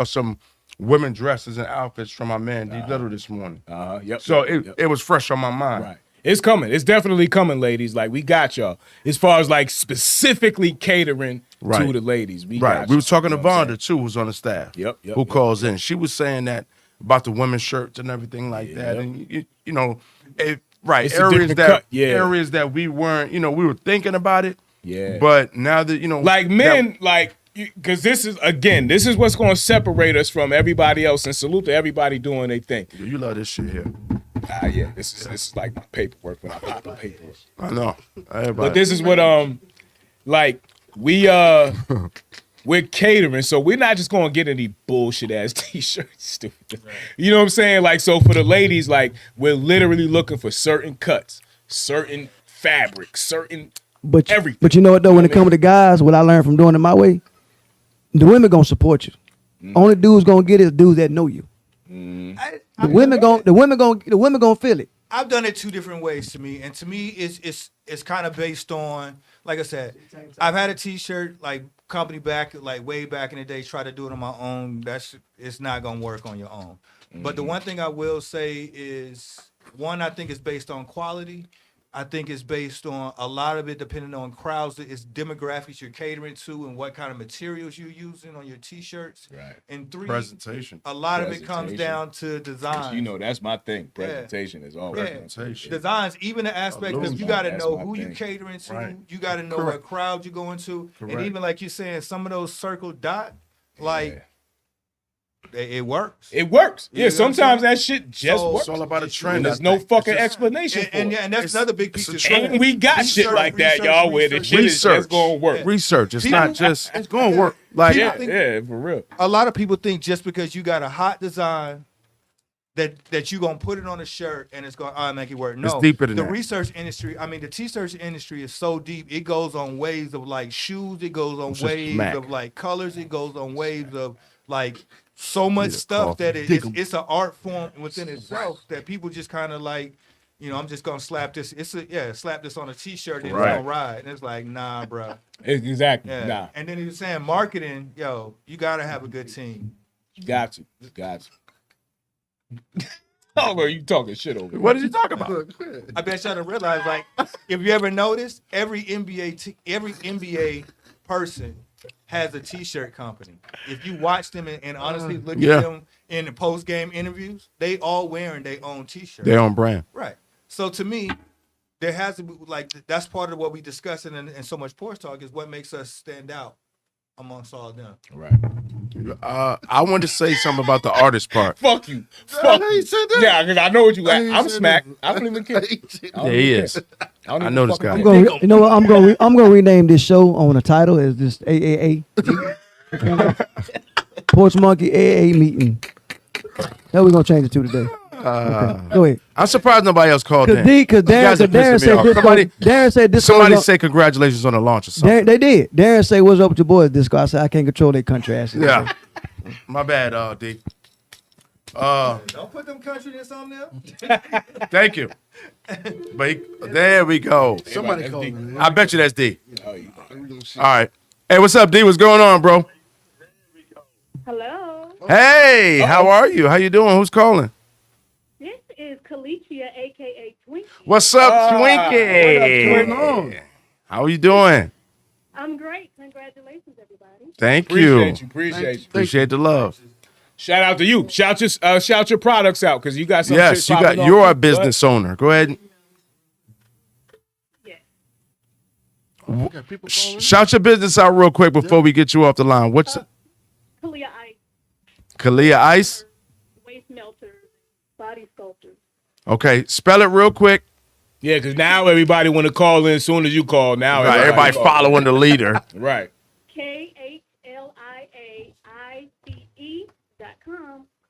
some women dresses and outfits from my man D Little this morning. Yep. So Yep. it was fresh on my mind. Right. It's coming. It's definitely coming, ladies. Like, we got y'all. As far as, like, specifically catering Right. to the ladies. We Right. got We was y'all. talking to You know what I'm Vonda too, who's on the staff. Yep, Who calls in. She was saying that about the women's shirts and everything like that. And you know, right, It's a areas different that cut, yeah. areas that we weren't, we were thinking about it. Yeah. But now that Like, men, because this is what's going to separate us from everybody else, and salute to everybody doing their thing. you love this shit here. Yeah, this is like my paperwork when I pop the paperwork. I know. Everybody. But this is what like we're catering, so we're not just gonna get any bullshit ass t-shirts. Stupid. You know what I'm saying? Like, so for the ladies, like, we're literally looking for certain cuts, certain fabrics, certain everything. But you know what though, when it comes to guys, what I learned from doing it my way, the women gonna support you. Only dudes gonna get it is dudes that know you. The women gonna feel it. I've done it two different ways to me, and to me, it's kind of based on, like I said, I've had a T-shirt like company back, like way back in the day, try to do it on my own. It's not gonna work on your own. But the one thing I will say is, one, I think it's based on quality. I think it's based on a lot of it depending on crowds, it's demographics you're catering to and what kind of materials you're using on your T-shirts. Right. And three, presentation. A lot of it comes down to design. You know, that's my thing. Presentation is always presentation. Designs, even the aspect of you got to know who you're catering to. Right. You got to know what crowd you're going to. Correct. And even like you're saying, some of those circle dot, like, it works. It works. You know Sometimes what I'm that shit just works. It's all about a trend. And there's no fucking explanation for it. And that's another big piece of And we got shit like that, y'all, where the shit is just going to work. Research. It's not just, it's going to work. Like, Yeah, for real. A lot of people think just because you got a hot design that you're going to put it on a shirt and it's going to make it work. No, it's deeper than the that. research industry, I mean, the T-shirt industry is so deep. It goes on waves of like shoes. It goes on waves of like colors. It goes on waves of like so much stuff that it's an art form within itself that people just kind of like, you know, I'm just gonna slap this. Slap this on a T-shirt and it's gonna ride. And it's like, nah, bro. Exactly. Yeah. Nah. And then he was saying marketing, you gotta have a good team. Got you. Oh, bro, you talking shit over. What did you talk about? I bet y'all don't realize, like, if you ever noticed, every NBA person has a T-shirt company. If you watch them and honestly look at them in the post-game interviews, they all wearing their own T-shirt. Their own brand. Right. So to me, there has to be, like, that's part of what we discuss and so much Porch Talk is what makes us stand out amongst all them. Right. I wanted to say something about the artist part. Fuck you. Fuck you. Yeah, because I know what you like. I'm smacked. I don't even care. Yeah, he is. I know this guy. You know what? I'm gonna rename this show on the title as this AAA. Porch Monkey AAA meeting. That we're gonna change it to today. Okay. Go ahead. I'm surprised nobody else called in. Because Darren said Disco. Somebody say congratulations on the launch or something. They did. Darren say, "What's up with your boys, Disco?" I said, "I can't control their country ass." Yeah. My bad, D. Don't put them countriness on there. Thank you. But there we go. Somebody called me. I bet you that's D. All right. Hey, what's up, D? What's going on, bro? Hello. Hey, how are you? How you doing? Who's calling? This is Kalichia, aka Twinkie. What's up, Twinkie? What's going on? How are you doing? I'm great. Congratulations, everybody. Thank you. Appreciate you. Appreciate the love. Shout out to you. Shout your products out because you got some. Yes, shit popping you're off a too. business owner. Go ahead. Shout your business out real quick before we get you off the line. What's Kalia Ice, Kalia Ice? waist melters, body sculptors. Okay, spell it real quick. Yeah, because now everybody want to call in as soon as you call. Now Right, everybody following the leader. Right. KHLIAICE.com.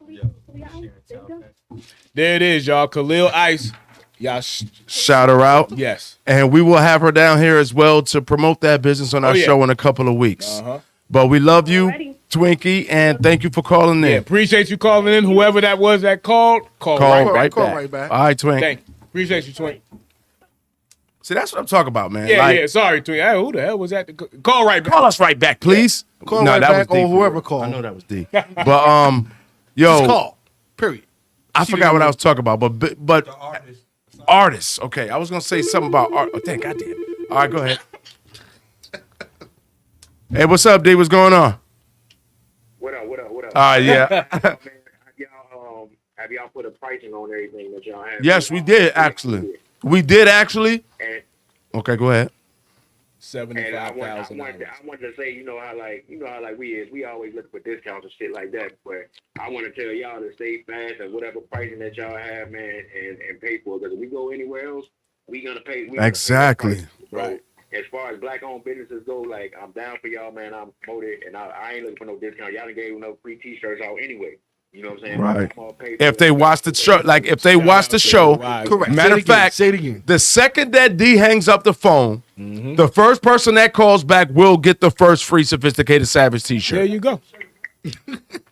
Kalia Ice. There you go. There it is, y'all. Khalil Ice. Y'all shout her out. Yes. And we will have her down here as well to promote that business on our show in a couple of weeks. But we love you, Twinkie, and thank you for calling in. Yeah, appreciate you calling in. Whoever that was that called, call right back. All right, Twink. Thank you. Appreciate you, Twink. See, that's what I'm talking about, man. Yeah, sorry, Twink. Hey, who the hell was that? Call right back. Call us right back, please. Call right back or whoever called. called. I know that was D. But yo, just call. Period. I forgot what I was talking about, but artists. Okay, I was gonna say something about art. Oh, thank God damn. All right, go ahead. Hey, what's up, D? What's going on? What up? All right, yeah. Have y'all put a pricing on everything that y'all have? Yes, we did actually. We did actually. And Okay, go ahead. $75,000. I wanted to say, you know how we always look for discounts and shit like that. But I want to tell y'all to stay fast at whatever pricing that y'all have, man, and pay for it. Because if we go anywhere else, we gonna pay. Exactly. Right. As far as black-owned businesses go, like I'm down for y'all, man. I'm promoted, and I ain't looking for no discount. Y'all done gave no free T-shirts out anyway. You know what I'm saying? Right. If they watch the show, correct. Matter of fact, say it again. The second that D hangs up the phone, the first person that calls back will get the first free Sophisticated Savage T-shirt. There you go.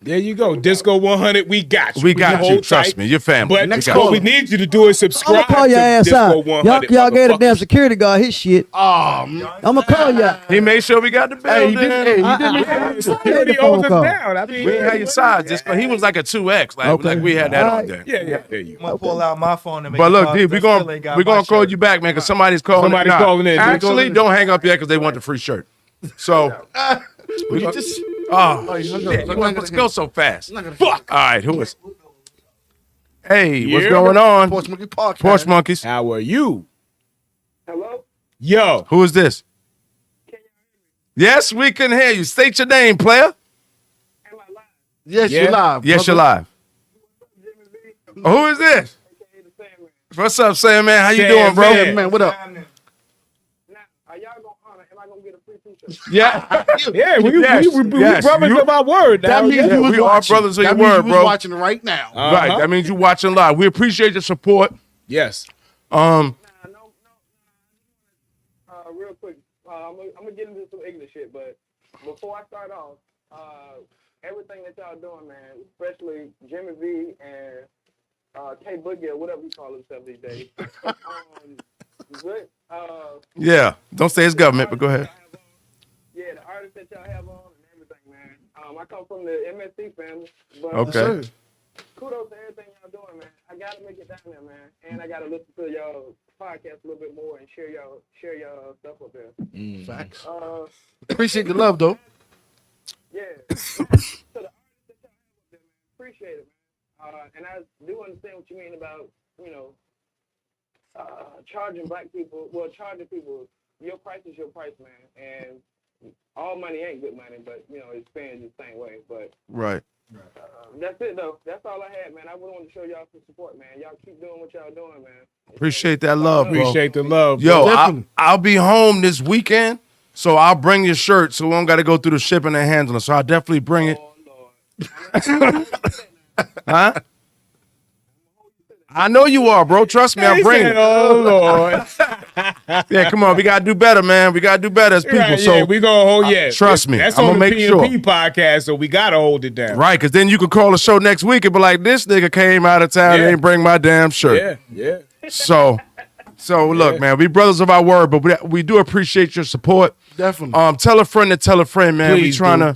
There you go. Disco 100, we got you. We got you. Trust me, your family. But next what we need you to do is subscribe I'm gonna call your to ass Disco out. 100. Y'all gave the damn security guard his shit. Oh, man. I'm gonna call y'all. He made sure we got the bill. He did. Security owes us down. I mean, We ain't had your size. He was like a 2X. Like we had that on there. yeah, there you I'm gonna pull out my phone and make But look, calls. D, I we're still gonna ain't got we my gonna call shirt. you back, man, because somebody's calling. Somebody's calling in. Actually, don't hang up yet because they want the free shirt. So we gonna, just. shit, let's go so fast. Fuck. All right, who is? Hey, what's Yeah. going on? Porch Monkey Podcast. Porch Monkeys. How are you? Hello? Yo. Who is this? Yes, we can hear you. State your name, player. Yes, Yeah. you're live. Yes, you're brother. live. Who is this? What's up, Sam, man? How you Sam, doing, bro? Yeah, man, what up? Are y'all am I gonna get a free T-shirt? Yeah. Yeah, we Yes. brothers of our word. That Now. means Yeah. you was we are watching. brothers of That your means word, you was bro. watching right now. Right. That means you watching live. We appreciate your support. Yes. No. Real quick, I'm gonna get into some ignorant shit, but before I start off, everything that y'all doing, man, especially Jimmy V and K Boogie or whatever you call himself these days. Yeah. Don't say it's government, but go ahead. Yeah, the artists that y'all have on and everything, man. I come from the MSC family, but Okay. kudos to everything y'all doing, man. I gotta make it down there, man, and I gotta listen to y'all podcast a little bit more and share y'all stuff up there. Facts. Uh, Appreciate the love, though. yeah. So the artists that y'all have up there, man, appreciate it, man. And I do understand what you mean about, charging black people. Well, charging people. Your price is your price, man, and all money ain't good money, but it's spent the same way. But Right. that's it, though. That's all I had, man. I wanted to show y'all some support, man. Y'all keep doing what y'all doing, man. Appreciate that love, bro. Appreciate the love. Yo, Definitely. I'll be home this weekend, so I'll bring your shirt so we don't got to go through the shipping and handling. So I'll definitely bring it. Huh? I know you are, bro. Trust me, I'll bring it. Oh, Lord. Yeah, come on. We got to do better, man. We got to do better as people. Right, So yeah, we going to hold, yeah. trust me, That's I'm on gonna the make sure. P&P podcast, so we got to hold it down. Right, because then you could call the show next week and be like, this nigga came out of town and Yeah. ain't bring my damn shirt. Yeah. So look, man, we brothers of our word, but we do appreciate your support. Definitely. Tell a friend to tell a friend, man. Please we trying to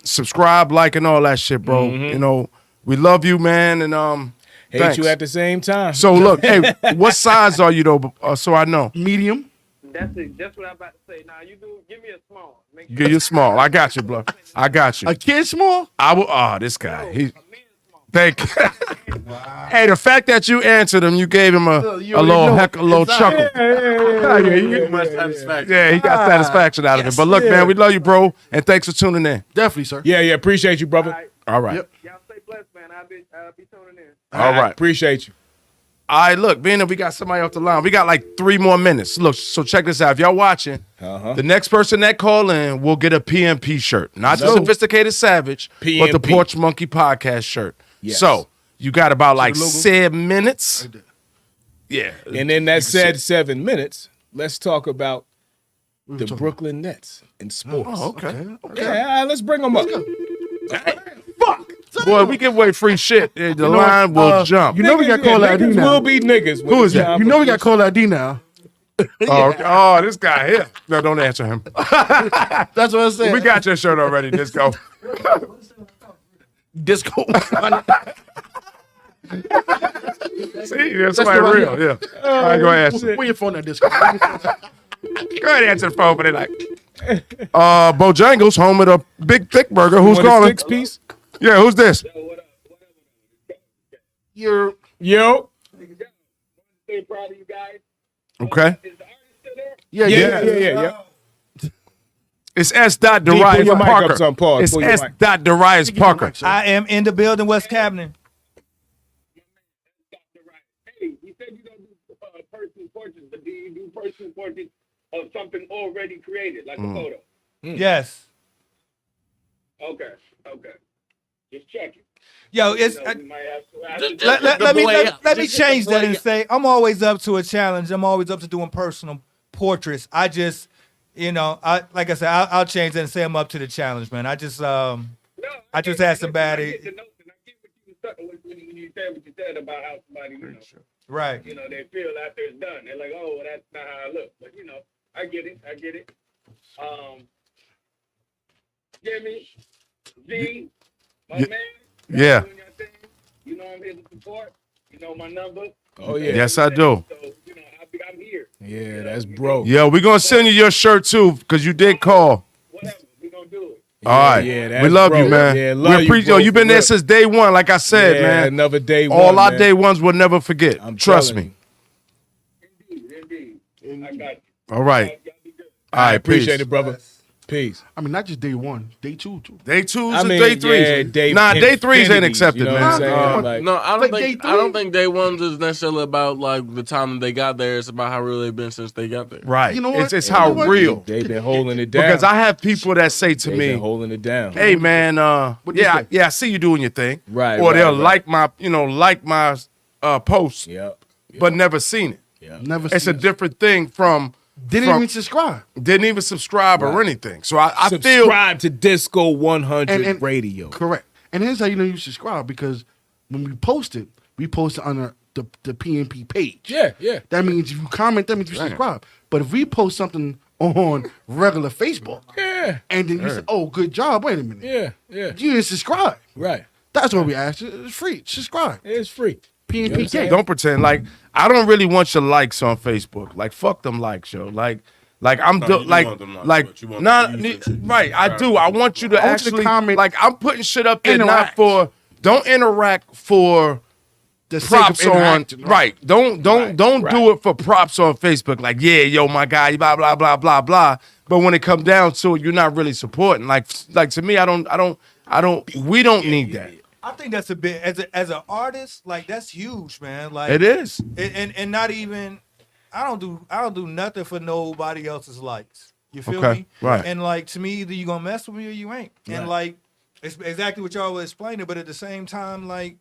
subscribe, like, and all that shit, bro. We love you, man, and Hate thanks. you at the same time. So look, hey, what size are you though? So I know. medium. That's it. That's what I'm about to say. Now you give me a small. Give you small. I got you, bro. I got you. A kid small? I will. Oh, this guy. Thank you. Hey, the fact that you answered him, you gave him a little chuckle. Yeah, you get much satisfaction. Yeah, he got satisfaction out of it. But look, man, we love you, bro, and thanks for tuning in. Definitely, sir. Yeah, appreciate you, brother. All right. Yep. Y'all stay blessed, man. I'll be tuning in. All right. Appreciate you. All right, look, being that we got somebody off the line, we got like 3 more minutes. Look, so check this out. If y'all watching, the next person that call in will get a PMP shirt. Not the Sophisticated Savage, but the PMP. Porch Monkey Podcast shirt. Yes. So you got about like 7 minutes. Yeah. And in that said 7 minutes, let's talk about the Brooklyn Nets in sports. Oh, okay. Yeah, let's bring them up. Boy, we give away free shit. The line will jump. You know we got call ID Niggas now. will be niggas. Who is that? You know we got call ID now. Oh, this guy here. No, don't answer him. That's what I said. We got your shirt already, Disco. Disco. See, that's somebody real. Yeah. I ain't gonna answer. Where your phone at, Disco? Go ahead and answer the phone, but they like. Bojangles, home of the Big Thick Burger. Who's calling? 6 piece? Yeah, who's this? You're Yo. Stay proud of you guys. Okay. Is the artist still there? yeah. Yeah. It's S. Dot pull Darius your mic up Parker. some, pause. It's Pull your S. mic. Dot Darius Parker. I am in the building. What's happening? Hey, you said you don't do personal portraits, but do you do personal portraits of something already created, like a photo? Yes. Okay. Just checking. Yo, it's We might have to- let me change that and say I'm always up to a challenge. I'm always up to doing personal portraits. I just, like I said, I'll change that and say I'm up to the challenge, man. I just asked somebody. I get when you said what you said about how somebody, Right. They feel after it's done. They're like, oh, well, that's not how I look. But I get it. Jimmy, G, my man. Yeah. Doing your thing. I'm here to support. My number. Oh yeah. Yes, I do. So, I'm here. Yeah, that's bro. Yo, we're going to send you your shirt, too, because you did call. Whatever. We're going to do it. All right. Yeah, that's we love bro. you, man. Yeah, love we you, appreciate bro, You've been for there real. since day one, like I said, Yeah, man. another day All one, our man. day ones we'll never forget. Trust me. Indeed. I got you. All right. I appreciate peace. it, brother. Peace. I mean, not just day one, day two, too. Day twos I and mean, day threes. yeah, day day threes ain't infinities, accepted, you know man. what I'm saying? Like, No, I Like don't think day ones is necessarily about like the time that they got there. It's about how real they've been since they got there. Right. You know what? It's You how know what? real. They've been holding it down. Because I have people that say to They've me, been holding it down. hey, man, What you say? I see you doing your thing. Right, Or right, they'll right. like my posts, Yep. but never seen it. Never It's a seen it. different thing from Didn't from- even subscribe. didn't even subscribe or anything. So I feel Subscribe to Disco 100 And- Radio. Correct. And here's how you know you subscribe, because when we post it on the PNP page. Yeah, yeah. That means if you comment, that means you subscribe. But if we post something on regular Facebook, Yeah, and then you say, oh, good job, wait a minute. yeah, yeah. You didn't subscribe. Right. That's what we asked you. It's free. Subscribe. It's free. PNP gang. don't pretend like I don't really want your likes on Facebook. Like fuck them likes, yo. Like I'm No, do, you do like want them likes, like but you want nah, them to use it. right. I do. I want you to I want you to actually comment, like I'm putting shit up there not interact. for don't interact for The sake of props on interacting, right. Don't do it for props on Facebook. Like yeah, yo, my guy, blah blah blah blah blah. But when it comes down to it, you're not really supporting. Like to me, I don't. We don't need that. I think that's a bit as an artist, like that's huge, man. Like It is. and not even I don't do nothing for nobody else's likes. You feel Okay, me? right. And like to me, either you gonna mess with me or you ain't. And like it's exactly what y'all were explaining, but at the same time, like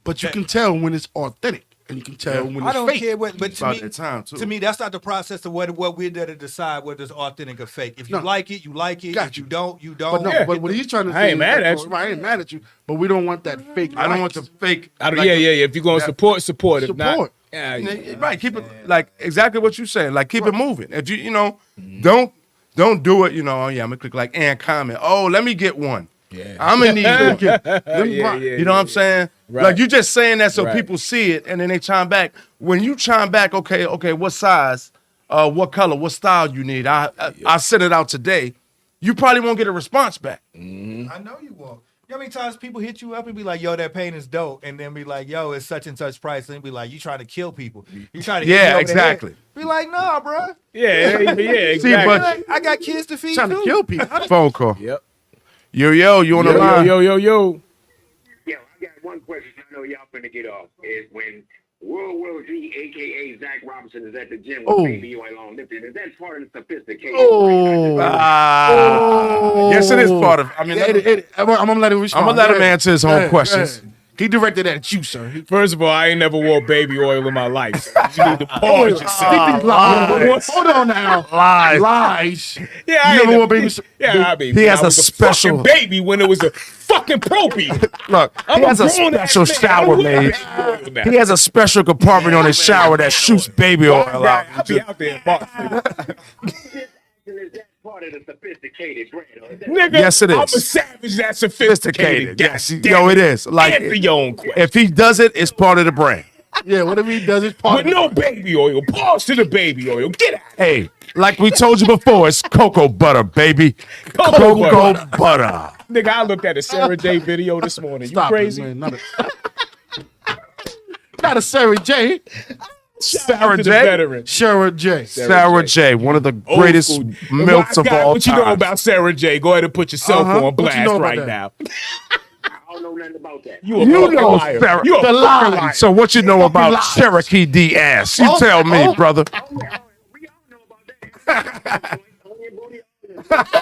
But you can tell when it's authentic, and you can tell when it's I don't fake. care what, but to About me, that time, too. to me, that's not the process of what we're there to decide whether it's authentic or fake. If you No. like it, you like it. Got If you you. don't, you But don't. no, Yeah. but what he's trying to I say ain't mad is at that- you. Right, I ain't mad at you, but we don't want that fake. I don't want likes. the fake. Yeah. If you're gonna support. If Support. not, yeah, Right, keep it like exactly what you saying. Like keep it moving. If you don't do it. Oh yeah, I'm gonna click like and comment. Oh, let me get one. Yeah. I'm gonna need one. yeah, You know what I'm saying? Right. Like you just saying that so Right. people see it and then they chime back. When you chime back, okay, what size, what color, what style you need? I sent it out today. You probably won't get a response back. I know you won't. You know how many times people hit you up and be like, yo, that paint is dope, and then be like, yo, it's such and such price, and be like, you trying to kill people. You trying to hit me Yeah, over the exactly. head. Be like, nah, bro. yeah, exactly. See, but Like, I got kids to feed Trying too. to kill people. phone call. Yep. Yo, you on the line? Yo. Yo, I got one question. I know y'all finna get off. Is when World G, aka Zach Robinson, is at the gym with Baby Oil on lifting. Is that part of the sophistication? Yes, it is part of. I mean, I'm gonna let him respond. I'm gonna let him Go ahead. answer his Go own ahead, questions. go ahead. He directed that at you, sir. First of all, I ain't never wore baby oil in my life. You need to pause yourself. Lies. Hold on now. Lies. Yeah, You never wore baby. Yeah, I mean, He has I was a special- fucking baby when it was a fucking propy. Look, I'm he has a grown-ass special man. shower I don't made. wear baby oil now. He has a special compartment on his shower that shoots baby oil out. I'll be out there in Boston. Is that part of the sophisticated brand? Or is that Nigga, Yes, it is. I'm a savage that's Sophisticated. sophisticated. Yes, God yo, damn it is. Like Answer your own question. if he does it, it's part of the brand. Yeah, whatever he does, it's part With of no baby oil. Pause to the baby oil. Get out. Hey, like we told you before, it's cocoa butter, baby. Cocoa Cocoa butter. Nigga, I looked at a Sarah J video this morning. Stop you crazy? it, man. Not a Sarah J. Sarah To the J. veteran. Sarah J. Sarah J. One of the Old greatest school. milfs of all What you time. know about Sarah J? Go ahead and put yourself Uh-huh. on What you blast know about right that? now. I don't know nothing about that. You a You fucking know liar. Sarah. You a The fucking lie. liar. So what you know about Cherokee D ass? You tell me, brother. We all know about that.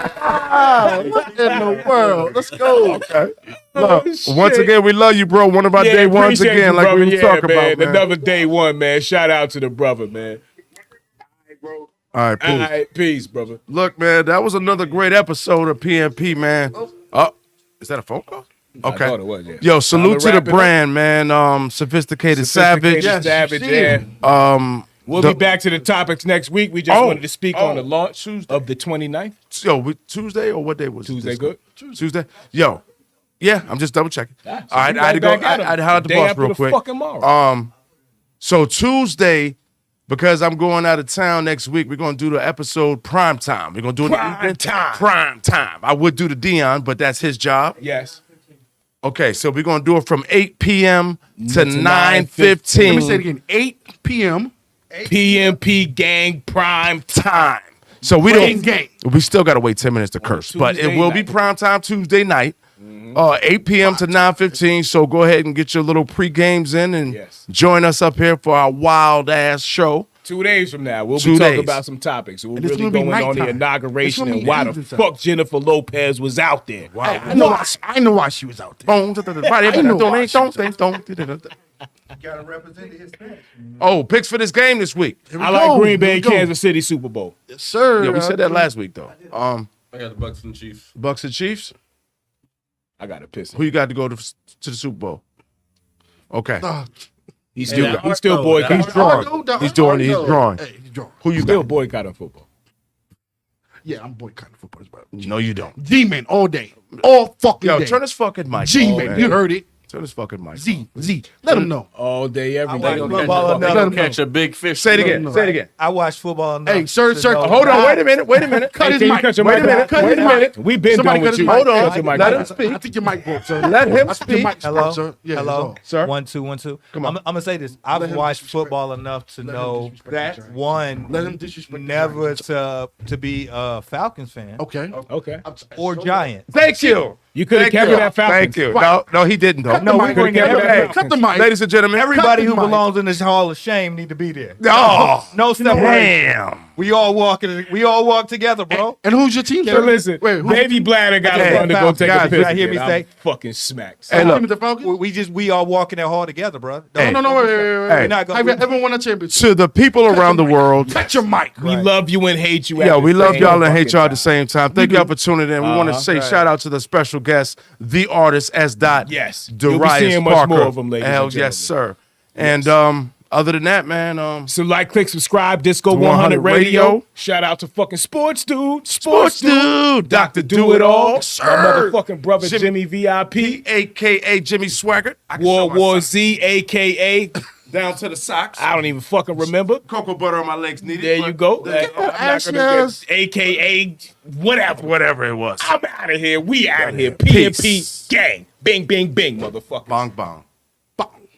What in the world? Let's go. Okay. Oh, Look, once again, we love you, bro. One of our day ones appreciate again, you, like brother. we were talking man. about, man. Another day one, man. Shout out to the brother, man. All right, peace. All right, peace, brother. Look, man, that was another great episode of PMP, man. Oh, is that a phone call? Okay. I thought it was, yeah. Yo, salute to the wrap it up. brand, man. Sophisticated Savage. Sophisticated Savage, shit. yeah. We'll the- be back to the topics next week. We just Oh, wanted to speak on the launch of the 29th. Yo, Tuesday or what day was it? Tuesday, This good? Tuesday. Yo, yeah, I'm just double checking. Ah, so All right, we I had to go. back at 'em. I had to holler at the Day boss after real the quick. fucking tomorrow. So Tuesday, because I'm going out of town next week, we're gonna do the episode prime time. We're gonna do it in the Prime evening. time. Prime time. I would do the Dion, but that's his job. Yes. Okay, so we're gonna do it from 8 p.m. to Let me 9:15 say it again. 8 p.m. PMP gang prime time. So we Gang, don't. gang. We still gotta wait 10 minutes to curse, but it Tuesday will be night. prime time Tuesday night, 8 p.m. to 9:15. So go ahead and get your little pre-games in and Yes. join us up here for our wild ass show. 2 days from now, we'll 2 be talking days. about some topics. We're And it's really gonna be going on the nighttime. inauguration It's gonna and be why the evening time. fuck Jennifer Lopez was out there. I know why she was out there. Gotta represent his fans. Oh, picks for this game this week. Here we I like go. Green Here Bay, we go. Kansas City Super Bowl. Yes, sir. Yeah, we said that last week though. I got the Bucks and Chiefs. Bucks and Chiefs. I got to piss. Who you got to go to the Super Bowl? Okay. He's Hey, still that he's still Arco, boycotting. He's drawing. He's doing. He's drawing. Hey, he's drawing. Who you Still got? boycotting football. Yeah, I'm boycotting football as well. No, you don't. G-Man all day. All fucking Yo, day. turn this fucking mic. G-Man, on, you man. heard it. Turn this fucking mic. Z. Let him know. All day, every I day. watch Gonna football catch a enough. Let him Catch a big fish. Say it again. Say it again. I watch football enough. Hey, sir, to sir, know- Hold on. Wait a minute. Wait a minute. Cut Hey, his can you mic. cut your Wait mic a minute. off? Cut Wait his a mic. minute. We've been Somebody done cut with his you. mic. Hold on. Cut your mic Let off. him speak. I think your mic broke, sir. Let him I think your speak. mic's Hello? broke, sir. Yeah, Hello? Hello. Sir? 1 2 1 2. Come on. I'm gonna say this. Let I've him watched disrespect football enough to Let him know disrespect that the Giants. one Let him disrespect the never Giants. to be a Falcons fan Okay. Okay. or Giant. Thank you. You could have Thank kept you. it at Falcons. Thank you. No, he didn't though. No, we bring it Cut the every mic. Cut the mic. Ladies and gentlemen, Everybody the who mic. belongs in this hall of shame need to be there. Oh, No separation. damn. We all walk together, bro. And who's your team, So sir? listen, Wait, who- Baby Bladder got to Hey, run to go take guys, a piss. y'all hear me again. say- I'm fucking smacked. Hey, look. Team is the Falcons? We all walk in that hall together, bro. Hey. No, wait. Hey. We're not gonna. Have everyone won a championship? To the people around the world, Cut your mic. We love you and hate you. yeah, at we the love same y'all and hate y'all at the fucking same time. Thank y'all for tuning in. We want to say shout out to the special guest, the artist S. Dot. Yes. You'll be Darius seeing much Parker. more of 'em, ladies and Hell gentlemen. yes, sir. And other than that, man, time. So like, click, subscribe, Disco 100 Radio. Shout out to fucking Sports Dude. Sports Dude, Dr. Do It All, My sir. motherfucking brother Jimmy VIP. AKA Jimmy Swaggart. I can show World my War socks. Z, a.k.a. Down to the socks. I don't even fucking remember. Cocoa butter on my legs needed. There you go. I'm not ass gonna yes. get a.k.a. whatever. Whatever it was. I'm out of here. We out of here. Peace. PMP gang. Bing, bing, bing, motherfucker. Bong bong.